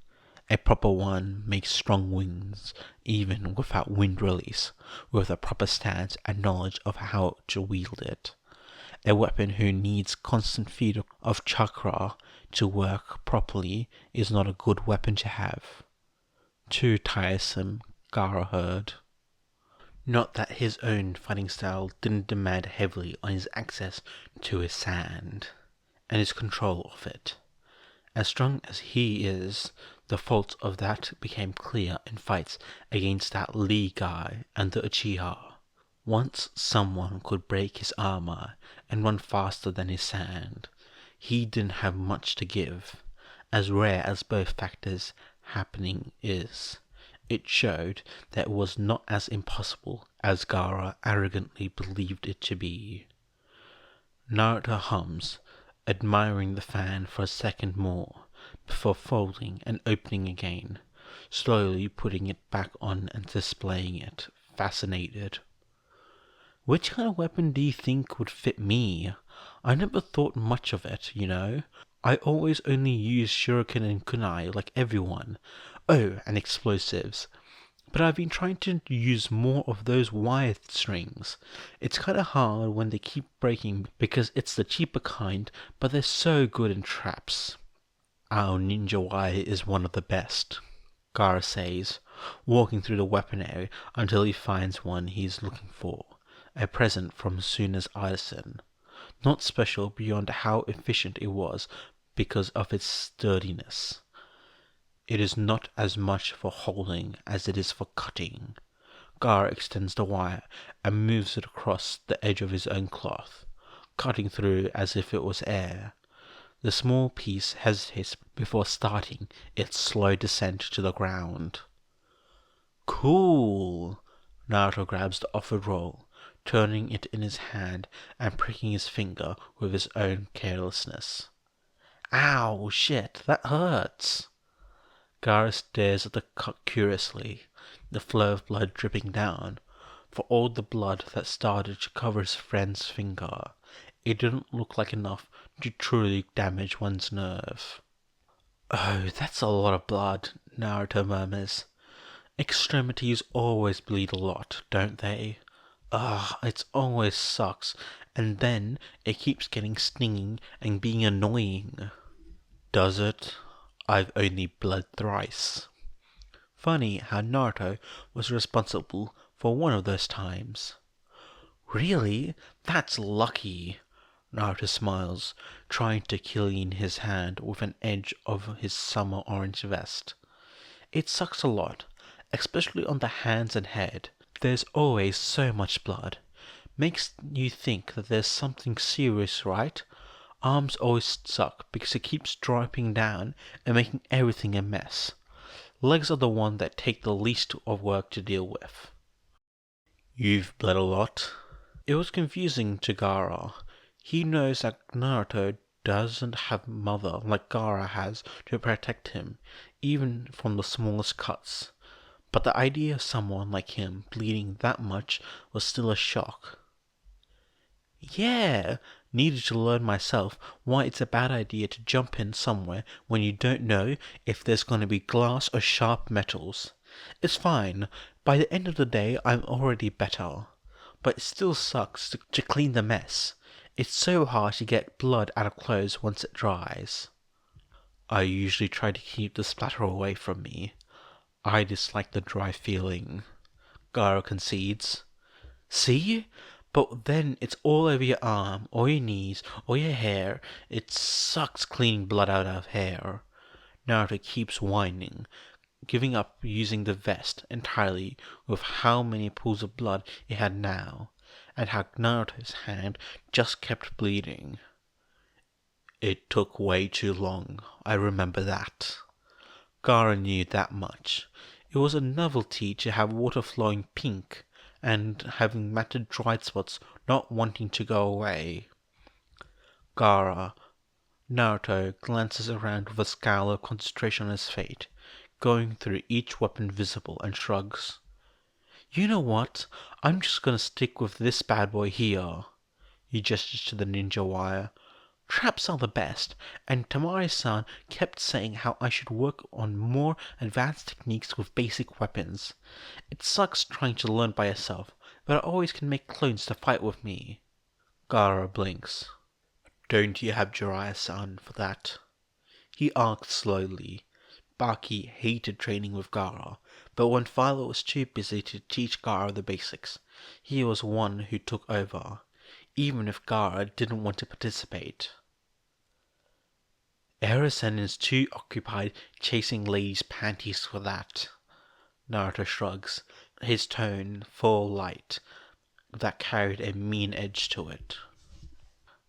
A proper one makes strong winds, even without wind release, with a proper stance and knowledge of how to wield it. A weapon who needs constant feed of chakra to work properly is not a good weapon to have. Too tiresome, Gaara heard. Not that his own fighting style didn't demand heavily on his access to his sand, and his control of it. As strong as he is, the faults of that became clear in fights against that Lee guy and the Uchiha. Once someone could break his armor and run faster than his sand, he didn't have much to give. As rare as both factors happening is, it showed that it was not as impossible as Gaara arrogantly believed it to be. Naruto hums, admiring the fan for a second more, before folding and opening again, slowly putting it back on and displaying it, fascinated. Which kind of weapon do you think would fit me? I never thought much of it, you know. I always only used shuriken and kunai like everyone. Oh, and explosives. But I've been trying to use more of those wire strings. It's kind of hard when they keep breaking because it's the cheaper kind, but they're so good in traps. Our ninja wire is one of the best, Gaara says, walking through the weapon area until he finds one he's looking for, a present from Suna's artisan. Not special beyond how efficient it was because of its sturdiness. It is not as much for holding as it is for cutting. Gaara extends the wire and moves it across the edge of his own cloth, cutting through as if it was air. The small piece hesitates before starting its slow descent to the ground. Cool! Naruto grabs the offered roll, turning it in his hand and pricking his finger with his own carelessness. Ow, shit, that hurts! Gaara stares at the cut curiously, the flow of blood dripping down. For all the blood that started to cover his friend's finger, it didn't look like enough to truly damage one's nerve. Oh, that's a lot of blood, Naruto murmurs. Extremities always bleed a lot, don't they? Ugh, it always sucks, and then it keeps getting stinging and being annoying. Does it? I've only bled thrice. Funny how Naruto was responsible for one of those times. Really? That's lucky. Naruto smiles, trying to clean his hand with an edge of his summer orange vest. It sucks a lot, especially on the hands and head. There's always so much blood. Makes you think that there's something serious, right? Arms always suck because it keeps dropping down and making everything a mess. Legs are the one that take the least of work to deal with. You've bled a lot? It was confusing to Gaara. He knows that Naruto doesn't have mother like Gaara has to protect him, even from the smallest cuts. But the idea of someone like him bleeding that much was still a shock. Yeah, needed to learn myself why it's a bad idea to jump in somewhere when you don't know if there's going to be glass or sharp metals. It's fine, by the end of the day I'm already better. But it still sucks to clean the mess. It's so hard to get blood out of clothes once it dries. I usually try to keep the splatter away from me. I dislike the dry feeling, Gaara concedes. See? But then it's all over your arm, or your knees, or your hair. It sucks cleaning blood out of hair. Naruto keeps whining, giving up using the vest entirely with how many pools of blood it had now, and how Naruto's hand just kept bleeding. It took way too long, I remember that. Gaara knew that much. It was a novelty to have water flowing pink and having matted dried spots not wanting to go away. Gaara. Naruto glances around with a scowl of concentration on his face, going through each weapon visible, and shrugs. You know what? I'm just gonna stick with this bad boy here. He gestures to the ninja wire. Traps are the best, and Tamari-san kept saying how I should work on more advanced techniques with basic weapons. It sucks trying to learn by yourself, but I always can make clones to fight with me. Gaara blinks. Don't you have Jiraiya-san for that? He asks slowly. Baki hated training with Gaara, but when Philo was too busy to teach Gaara the basics, he was one who took over, even if Gaara didn't want to participate. Eren is too occupied chasing ladies' panties for that. Naruto shrugs, his tone full light, that carried a mean edge to it.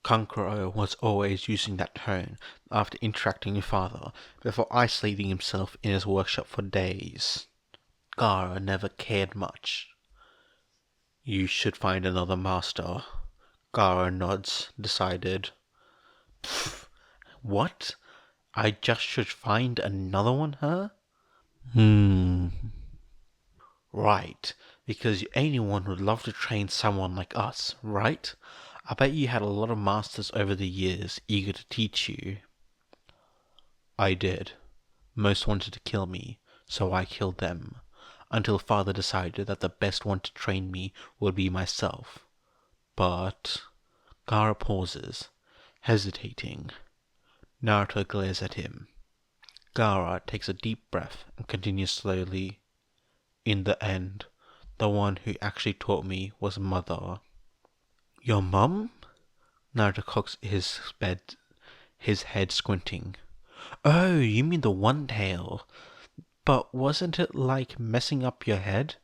Kankuro was always using that tone after interacting with Father, before isolating himself in his workshop for days. Gaara never cared much. You should find another master. Gaara nods, decided. Pfft, what? I just should find another one, huh? Right, because anyone would love to train someone like us, right? I bet you had a lot of masters over the years eager to teach you. I did. Most wanted to kill me, so I killed them, until Father decided that the best one to train me would be myself. But... Gaara pauses, hesitating. Naruto glares at him. Gaara takes a deep breath and continues slowly. In the end, the one who actually taught me was Mother. Your mum? Naruto cocks his head squinting. Oh, you mean the one-tail. But wasn't it like messing up your head?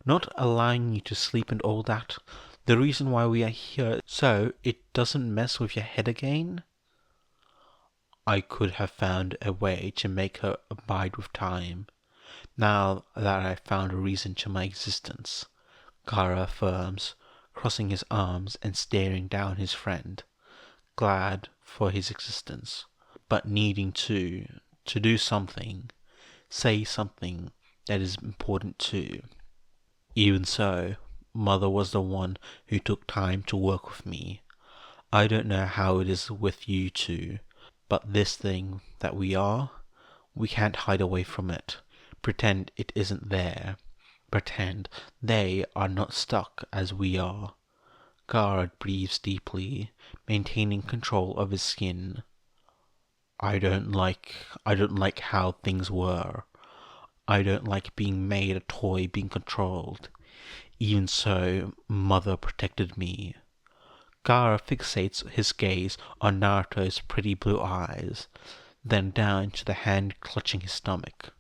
Not allowing you to sleep and all that? The reason why we are here, so it doesn't mess with your head again? I could have found a way to make her abide with time, now that I found a reason to my existence, Gaara affirms, crossing his arms and staring down his friend, glad for his existence, but needing to do something, say something that is important too. Even so, Mother was the one who took time to work with me. I don't know how it is with you two, but this thing that we can't hide away from it. Pretend it isn't there. Pretend they are not stuck as we are. Gaara breathes deeply, maintaining control of his skin. I don't like how things were. I don't like being made a toy being controlled. Even so, Mother protected me. Gaara fixates his gaze on Naruto's pretty blue eyes, then down to the hand clutching his stomach.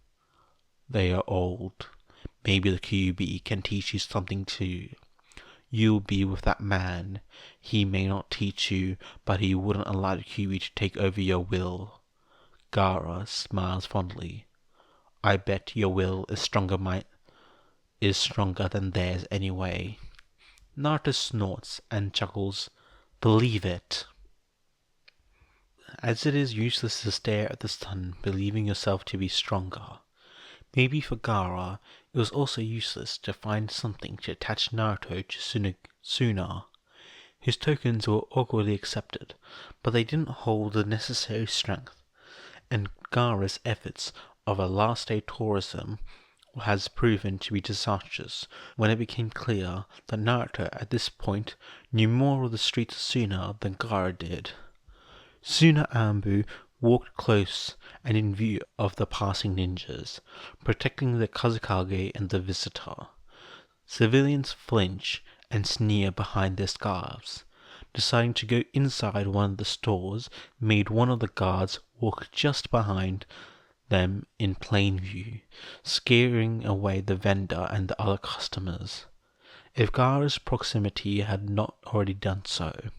They are old. Maybe the Kyuubi can teach you something too. You'll be with that man. He may not teach you, but he wouldn't allow the Kyuubi to take over your will. Gaara smiles fondly. I bet your will is stronger than theirs anyway. Naruto snorts and chuckles. Believe it. As it is useless to stare at the sun, believing yourself to be stronger. Maybe for Gaara, it was also useless to find something to attach Naruto to Suna. His tokens were awkwardly accepted, but they didn't hold the necessary strength, and Gaara's efforts of a last-day tourism has proven to be disastrous when it became clear that Naruto at this point knew more of the streets of Suna than Gaara did. Suna Ambu walked close and in view of the passing ninjas, protecting the Kazekage and the visitor. Civilians flinch and sneer behind their scarves. Deciding to go inside one of the stores made one of the guards walk just behind them in plain view, scaring away the vendor and the other customers, if Gaara's proximity had not already done so.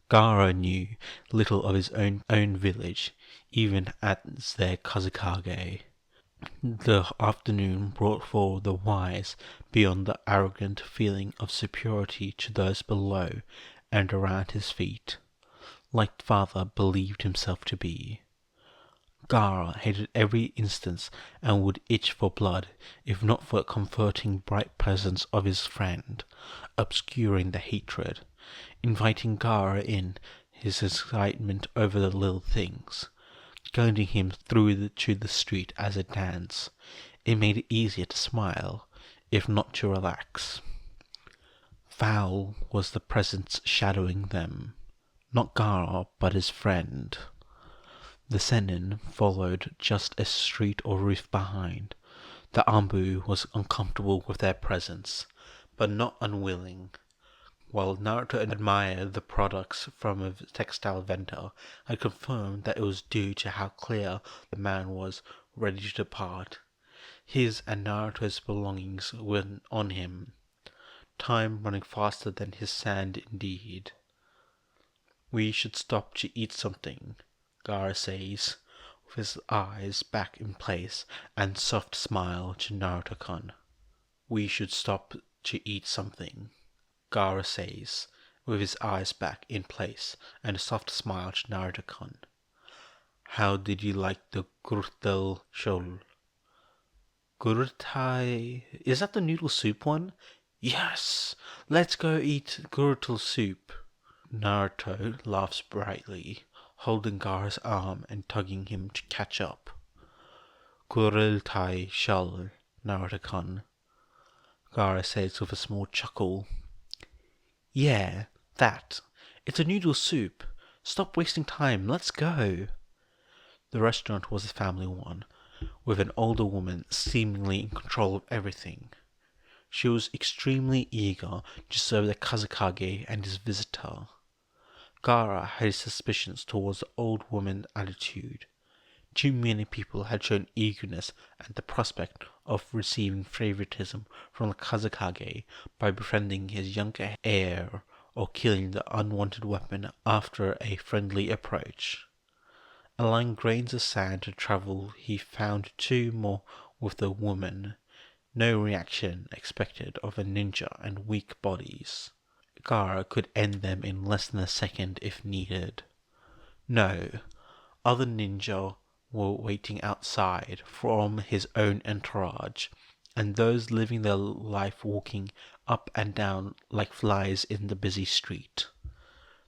Gaara knew little of his own village, even as their Kazekage. The afternoon brought forward the wise beyond the arrogant feeling of superiority to those below and around his feet, like father believed himself to be. Gaara hated every instance and would itch for blood if not for the comforting bright presence of his friend, obscuring the hatred, inviting Gaara in his excitement over the little things, guiding him through to the street as a dance. It made it easier to smile, if not to relax. Foul was the presence shadowing them, not Gaara but his friend. The Sennin followed just a street or roof behind. The Ambu was uncomfortable with their presence, but not unwilling. While Naruto admired the products from a textile vendor, I confirmed that it was due to how clear the man was ready to depart. His and Naruto's belongings were on him, time running faster than his sand indeed. "We should stop to eat something," Gaara says, with his eyes back in place and soft smile to Naruto-kun. "We should stop to eat something," Gaara says, with his eyes back in place and a soft smile to Naruto-kun. "How did you like the gurtel shol?" Gurtai... Is that the noodle soup one? Yes! Let's go eat gurtel soup. Naruto laughs brightly, holding Gaara's arm and tugging him to catch up. "Gurtai shall, Naruto-kun," Gaara says with a small chuckle. "Yeah, that. It's a noodle soup. Stop wasting time, let's go." The restaurant was a family one, with an older woman seemingly in control of everything. She was extremely eager to serve the Kazekage and his visitor. Gaara had his suspicions towards the old woman's attitude. Too many people had shown eagerness at the prospect of receiving favoritism from the Kazekage by befriending his younger heir or killing the unwanted weapon after a friendly approach. Allowing grains of sand to travel, he found two more with the woman. No reaction expected of a ninja and weak bodies. Gaara could end them in less than a second if needed. No, other ninja were waiting outside from his own entourage, and those living their life walking up and down like flies in the busy street.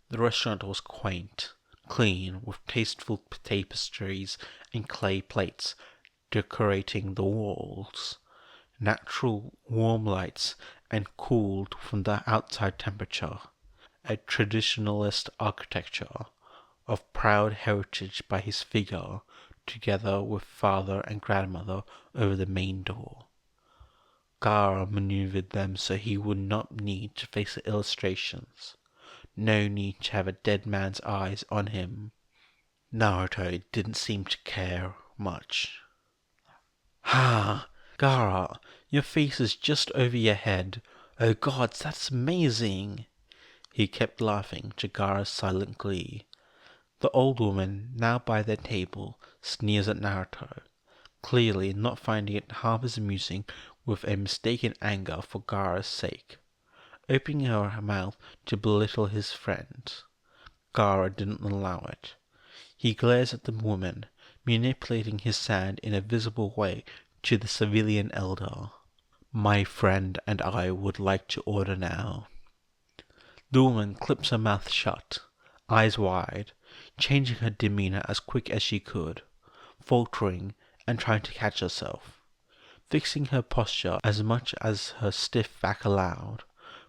The restaurant was quaint, clean, with tasteful tapestries and clay plates decorating the walls, natural warm lights, and cooled from the outside temperature. A traditionalist architecture of proud heritage by his figure, together with father and grandmother over the main door. Gaara maneuvered them so he would not need to face the illustrations. No need to have a dead man's eyes on him. Naruto didn't seem to care much. "Ha! Gaara, your face is just over your head. Oh gods, that's amazing!" He kept laughing to Gaara's silent glee. The old woman, now by their table, sneers at Naruto, clearly not finding it half as amusing with a mistaken anger for Gaara's sake, opening her mouth to belittle his friend. Gaara didn't allow it. He glares at the woman, manipulating his sand in a visible way to the civilian elder. "My friend and I would like to order now." The woman clips her mouth shut, eyes wide, changing her demeanor as quick as she could, faltering and trying to catch herself, fixing her posture as much as her stiff back allowed,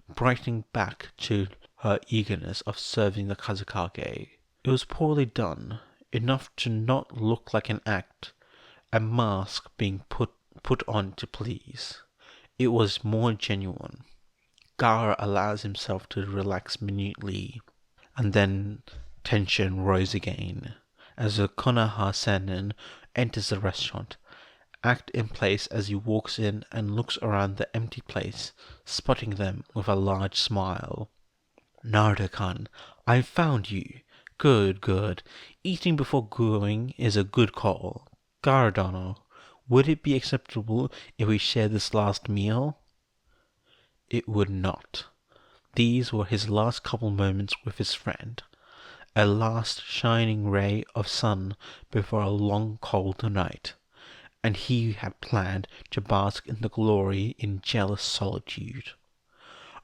brightening back to her eagerness of serving the Kazekage. It was poorly done, enough to not look like an act, a mask being put on to please. It was more genuine. Gaara allows himself to relax minutely, and then tension rose again as the Konoha Sennin enters the restaurant, act in place as he walks in and looks around the empty place, spotting them with a large smile. "Naruto-kun, I found you. Good, good. Eating before going is a good call. Gaara-dono, Would it be acceptable if we shared this last meal? It would not. These were his last couple moments with his friend. A last shining ray of sun before a long cold night, and he had planned to bask in the glory in jealous solitude.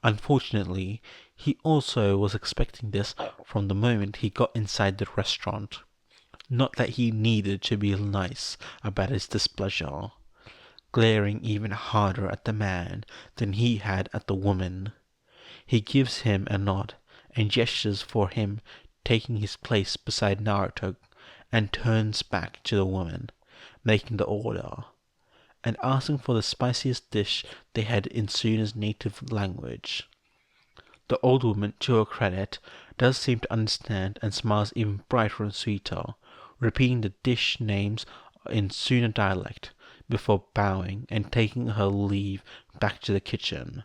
Unfortunately, he also was expecting this from the moment he got inside the restaurant. Not that he needed to be nice about his displeasure, glaring even harder at the man than he had at the woman. He gives him a nod and gestures for him taking his place beside Naruto, and turns back to the woman, making the order, and asking for the spiciest dish they had in Suna's native language. The old woman, to her credit, does seem to understand and smiles even brighter and sweeter, repeating the dish names in Suna dialect before bowing and taking her leave back to the kitchen,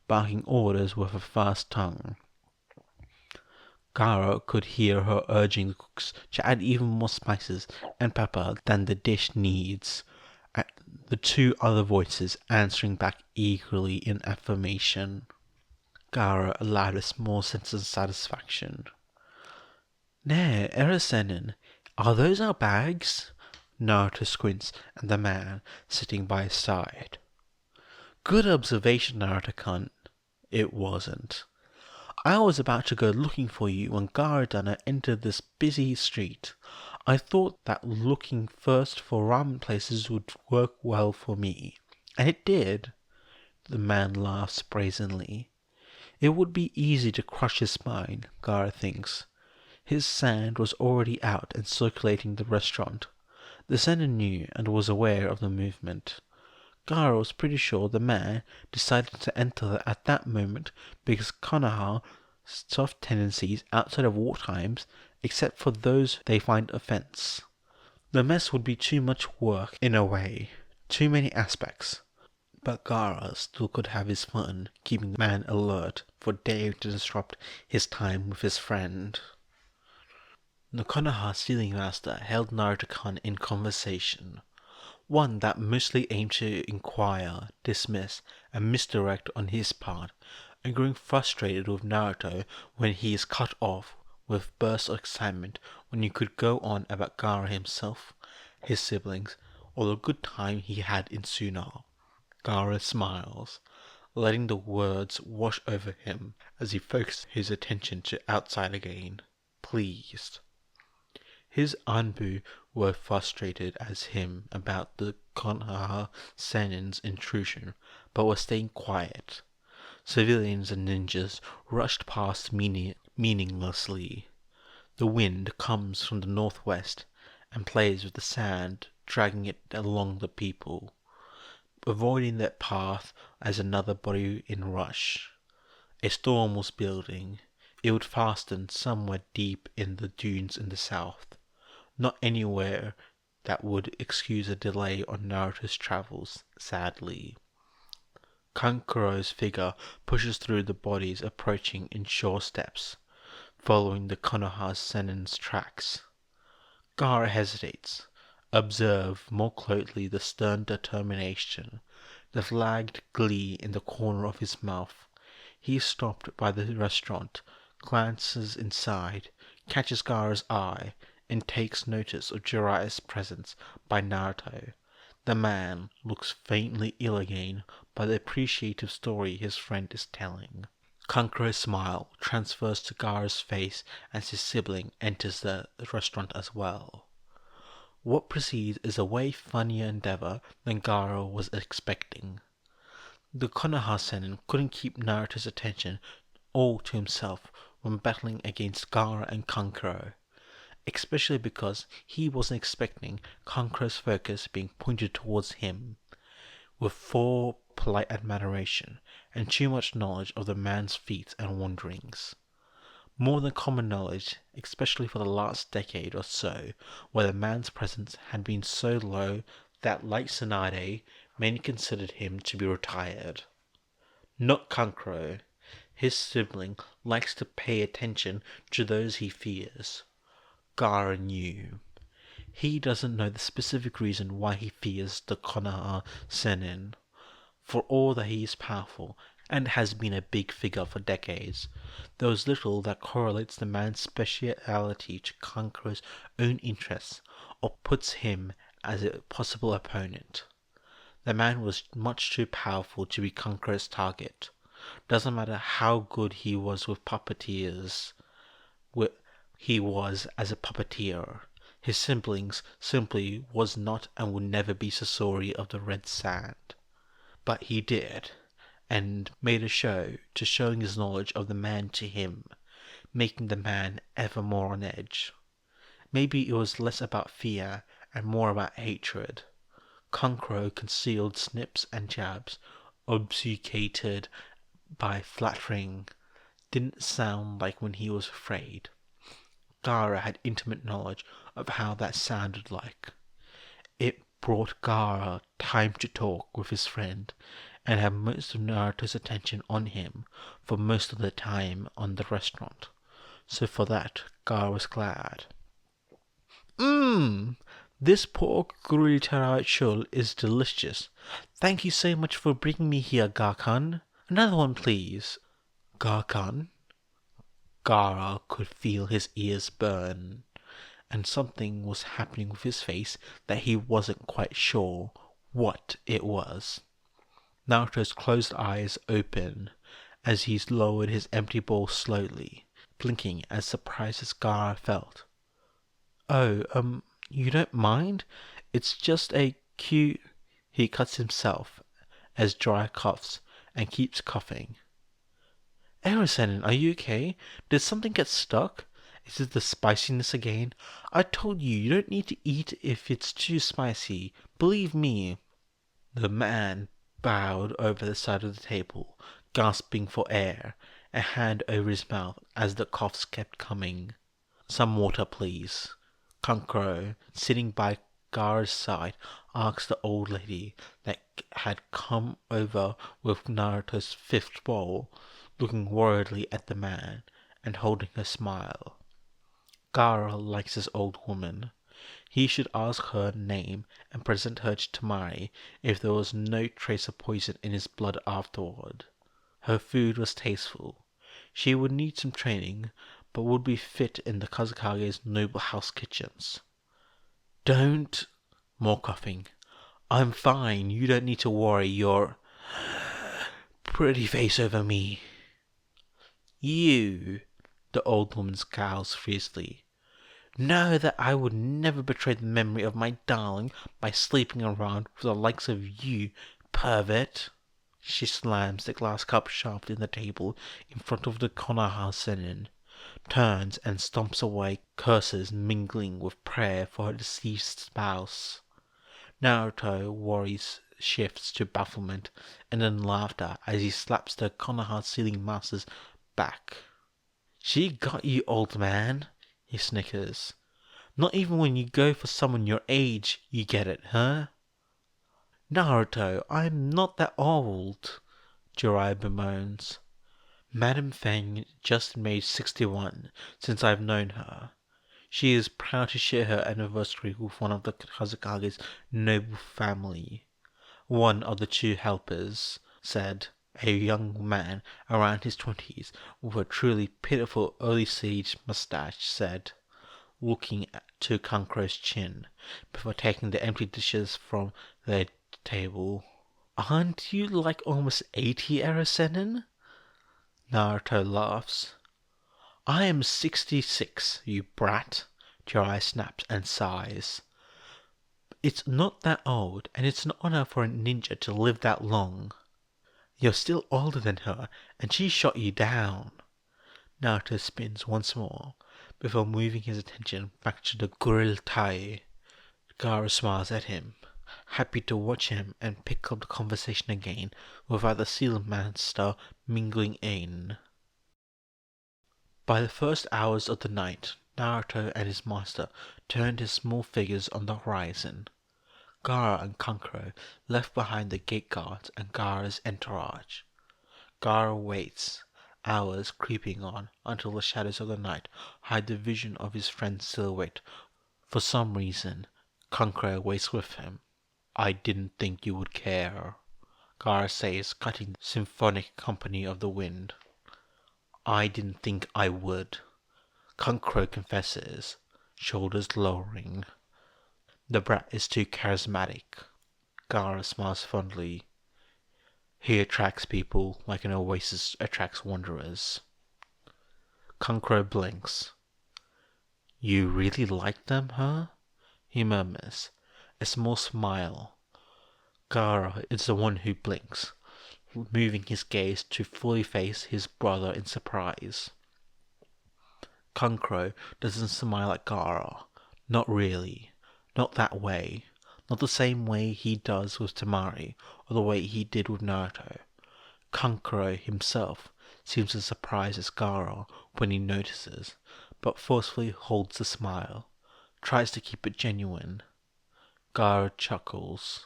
barking orders with a fast tongue. Gaara could hear her urging the cooks to add even more spices and pepper than the dish needs, and the two other voices answering back eagerly in affirmation. Gaara allowed a small sense of satisfaction. "Nay, Erasenin, are those our bags?" Naruto squints at the man sitting by his side. "Good observation, Naruto-kun." It wasn't. "I was about to go looking for you when Gaara entered this busy street. I thought that looking first for ramen places would work well for me. And it did." The man laughs brazenly. It would be easy to crush his spine, Gaara thinks. His sand was already out and circulating the restaurant. The sender knew and was aware of the movement. Gaara was pretty sure the man decided to enter at that moment because Konoha's soft tendencies outside of war times, except for those they find offense. The mess would be too much work in a way, too many aspects. But Gaara still could have his fun, keeping the man alert for daring to disrupt his time with his friend. The Konoha stealing master held Naruto-kun in conversation, one that mostly aimed to inquire, dismiss, and misdirect on his part, and growing frustrated with Naruto when he is cut off with bursts of excitement when you could go on about Gaara himself, his siblings, or the good time he had in Suna. Gaara smiles, letting the words wash over him as he focuses his attention to outside again, pleased. His Anbu were frustrated as him about the Konoha Senin's intrusion, but were staying quiet. Civilians and ninjas rushed past meaninglessly. The wind comes from the northwest and plays with the sand, dragging it along the people, avoiding that path as another body in rush. A storm was building. It would fasten somewhere deep in the dunes in the south, not anywhere that would excuse a delay on Naruto's travels, sadly. Kankuro's figure pushes through the bodies approaching in sure steps, following the Konoha Senin's tracks. Gaara hesitates. Observe more closely the stern determination, the flagged glee in the corner of his mouth. He is stopped by the restaurant, glances inside, catches Gaara's eye, and takes notice of Jiraiya's presence by Naruto. The man looks faintly ill again by the appreciative story his friend is telling. Kankuro's smile transfers to Gaara's face as his sibling enters the restaurant as well. What precedes is a way funnier endeavor than Gaara was expecting. The Konoha Senin couldn't keep Naruto's attention all to himself when battling against Gaara and Kankuro, especially because he wasn't expecting Kankuro's focus being pointed towards him, with full polite admiration and too much knowledge of the man's feats and wanderings. More than common knowledge, especially for the last decade or so, where the man's presence had been so low that, like Tsunade, many considered him to be retired. Not Kankuro. His sibling likes to pay attention to those he fears. Gaara knew. He doesn't know the specific reason why he fears the Konoha Sennin. For all that he is powerful, and has been a big figure for decades, there is little that correlates the man's speciality to Kankuro's own interests, or puts him as a possible opponent. The man was much too powerful to be Kankuro's target. Doesn't matter how good he was with puppeteers, he was as a puppeteer. His siblings simply was not and would never be Sasori of the Red Sand. But he did, and made a show to showing his knowledge of the man to him, making the man ever more on edge. Maybe it was less about fear and more about hatred. Kankuro concealed snips and jabs, obfuscated by flattering, didn't sound like when he was afraid. Gaara had intimate knowledge of how that sounded like. It brought Gaara time to talk with his friend, and had most of Naruto's attention on him for most of the time on the restaurant. So for that, Gaara was glad. This pork gurita is delicious. Thank you so much for bringing me here, Garkan. Another one, please. Garkan? Gaara could feel his ears burn, and something was happening with his face that he wasn't quite sure what it was. Naruto's closed eyes opened as he lowered his empty bowl slowly, blinking as surprised as Gaara felt. Oh, you don't mind? It's just a cute... He cuts himself as Jiraiya coughs and keeps coughing. Erosenin, are you okay? Did something get stuck? Is it the spiciness again? I told you, you don't need to eat if it's too spicy. Believe me. The man bowed over the side of the table, gasping for air, a hand over his mouth as the coughs kept coming. Some water, please. Kankuro, sitting by Gaara's side, asked the old lady that had come over with Naruto's fifth bowl, looking worriedly at the man and holding her smile. Gaara likes this old woman. He should ask her name and present her to Tamari if there was no trace of poison in his blood afterward. Her food was tasteful. She would need some training, but would be fit in the Kazekage's noble house kitchens. Don't... More coughing. I'm fine. You don't need to worry your pretty face over me. You... The old woman scowls fiercely. Know that I would never betray the memory of my darling by sleeping around with the likes of you, pervert. She slams the glass cup sharply on the table in front of the Konoha Sennin, turns and stomps away, curses mingling with prayer for her deceased spouse. Naruto worries shifts to bafflement and then laughter as he slaps the Konoha ceiling master's back. She got you, old man, he snickers. Not even when you go for someone your age, you get it, huh? Naruto, I'm not that old, Jiraiya bemoans. Madame Feng just made 61 since I've known her. She is proud to share her anniversary with one of the Kazekage's noble family. One of the two helpers said, a young man around his 20s with a truly pitiful early-stage mustache said, looking to Kankuro's chin before taking the empty dishes from their table. Aren't you like almost 80, Erosenin? Naruto laughs. I am 66, you brat, Jiraiya snaps and sighs. It's not that old, and it's an honor for a ninja to live that long. You're still older than her, and she shot you down. Naruto spins once more, before moving his attention back to the grill tai. Gaara smiles at him, happy to watch him and pick up the conversation again without the seal master mingling in. By the first hours of the night, Naruto and his master turned his small figures on the horizon. Gaara and Kankuro left behind the gate guards and Gaara's entourage. Gaara waits, hours creeping on until the shadows of the night hide the vision of his friend's silhouette For some reason, Kankuro waits with him. I didn't think you would care, Gaara says, cutting the symphonic company of the wind. I didn't think I would, Kankuro confesses, shoulders lowering. The brat is too charismatic. Gaara smiles fondly. He attracts people like an oasis attracts wanderers. Kankuro blinks. You really like them, huh? He murmurs, a small smile. Gaara is the one who blinks, moving his gaze to fully face his brother in surprise. Kankuro doesn't smile at Gaara. Not really. Not that way. Not the same way he does with Temari, or the way he did with Naruto. Kankuro himself seems as surprised as Gaara when he notices, but forcefully holds the smile, tries to keep it genuine. Gaara chuckles.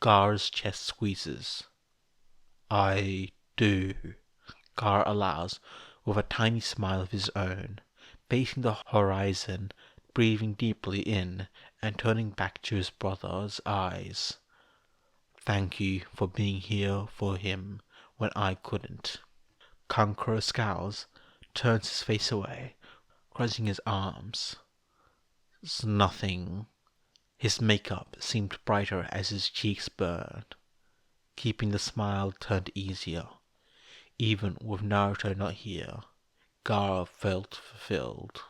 Gaara's chest squeezes. I do, Gaara allows, with a tiny smile of his own, facing the horizon, breathing deeply in and turning back to his brother's eyes. Thank you for being here for him when I couldn't. Kankuro scowls, turns his face away, crossing his arms. It's nothing. His makeup seemed brighter as his cheeks burned, keeping the smile turned easier. Even with Naruto not here, Gaara felt fulfilled.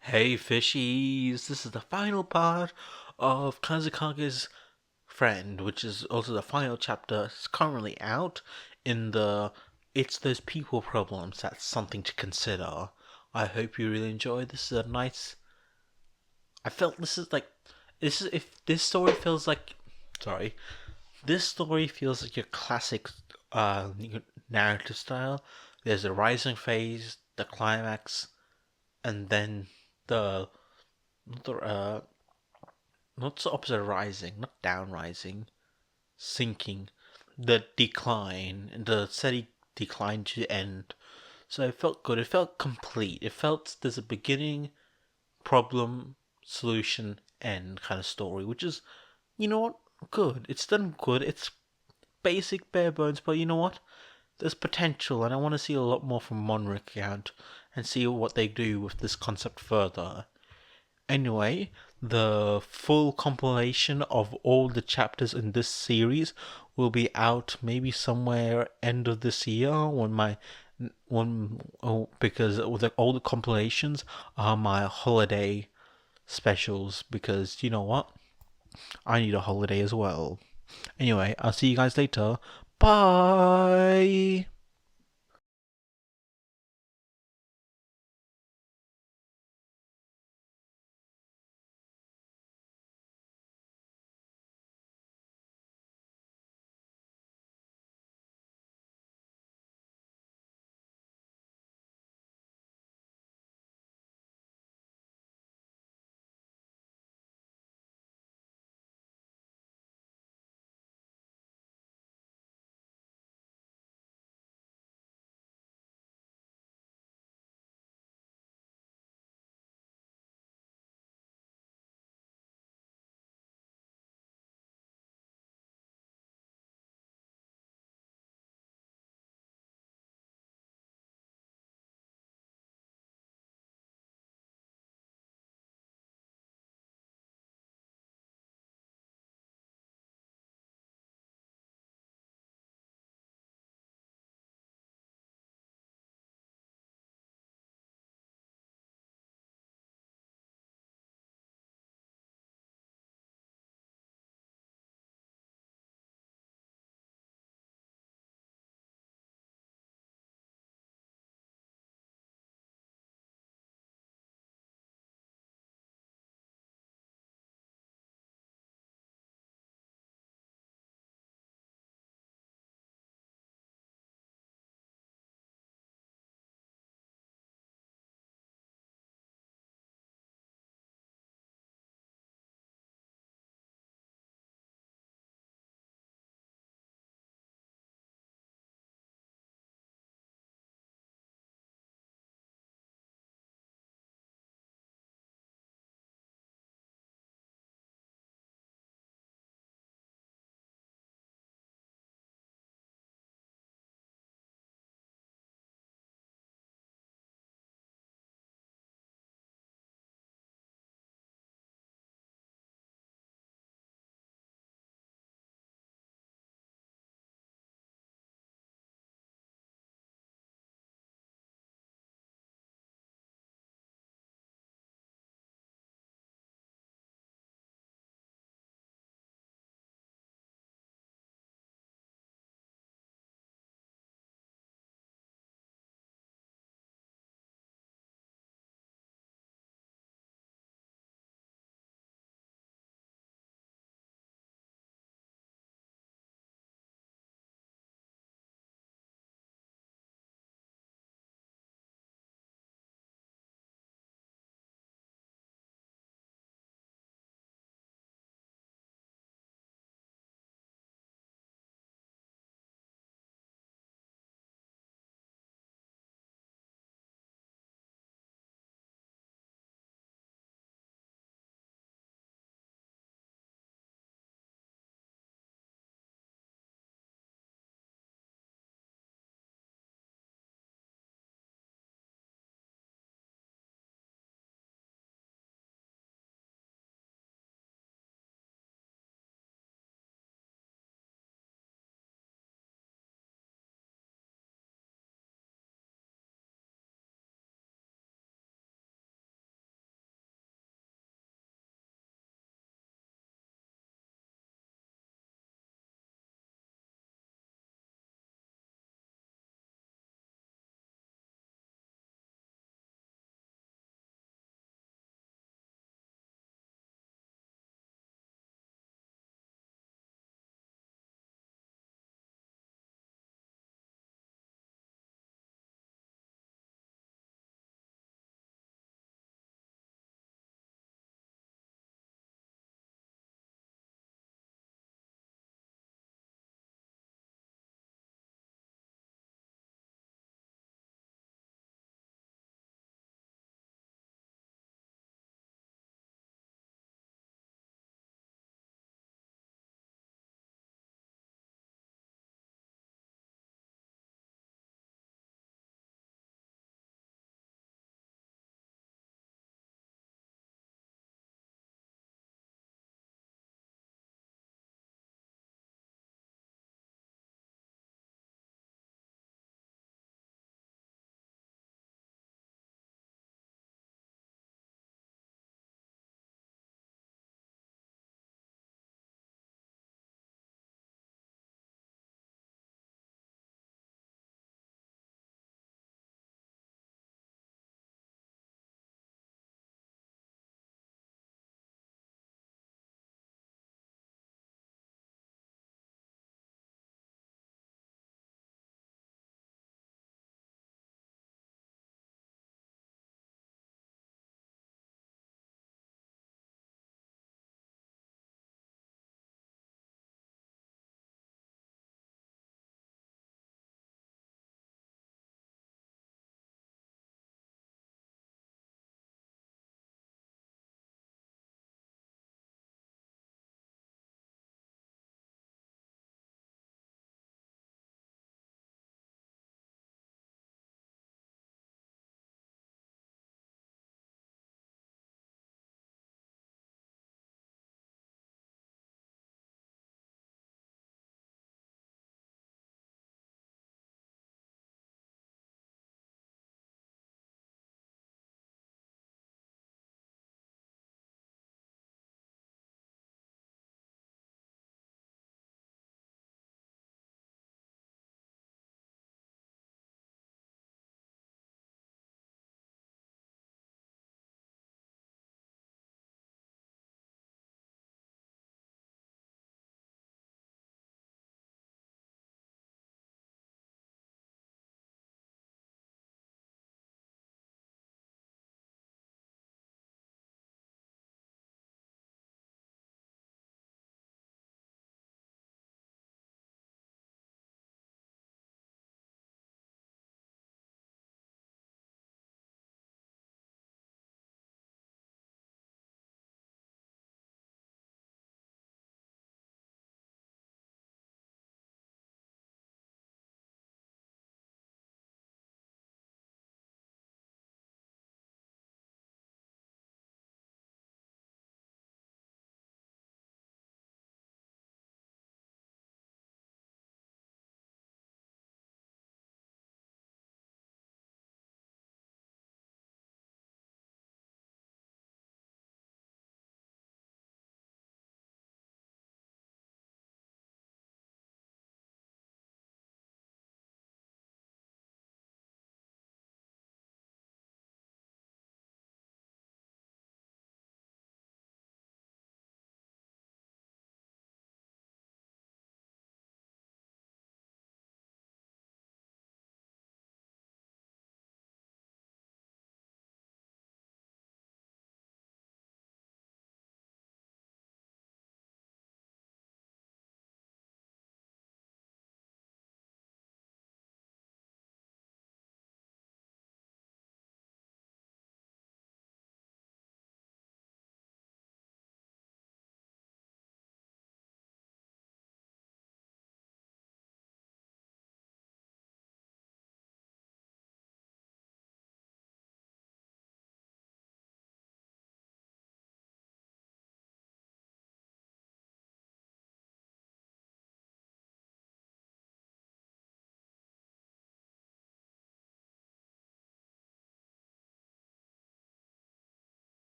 Hey fishies, this is the final part of Kazekage's Friend, which is also the final chapter. It's currently out in the It's Those People Problems. That's something to consider. I hope you really enjoy. This is a nice... I felt this is like... This is if this story feels like... Sorry. This story feels like your classic narrative style. There's a rising phase, the climax, and then the not the opposite of rising, not down rising, sinking, the decline, the steady decline to the end. So it felt good. It felt complete. It felt there's a beginning, problem, solution, end kind of story, which is, you know what, good. It's done good. It's basic, bare bones, but you know what? There's potential, and I want to see a lot more from Monric and see what they do with this concept further. Anyway, the full compilation of all the chapters in this series will be out maybe somewhere end of this year because all the compilations are my holiday specials, because you know what? I need a holiday as well. Anyway, I'll see you guys later. Bye!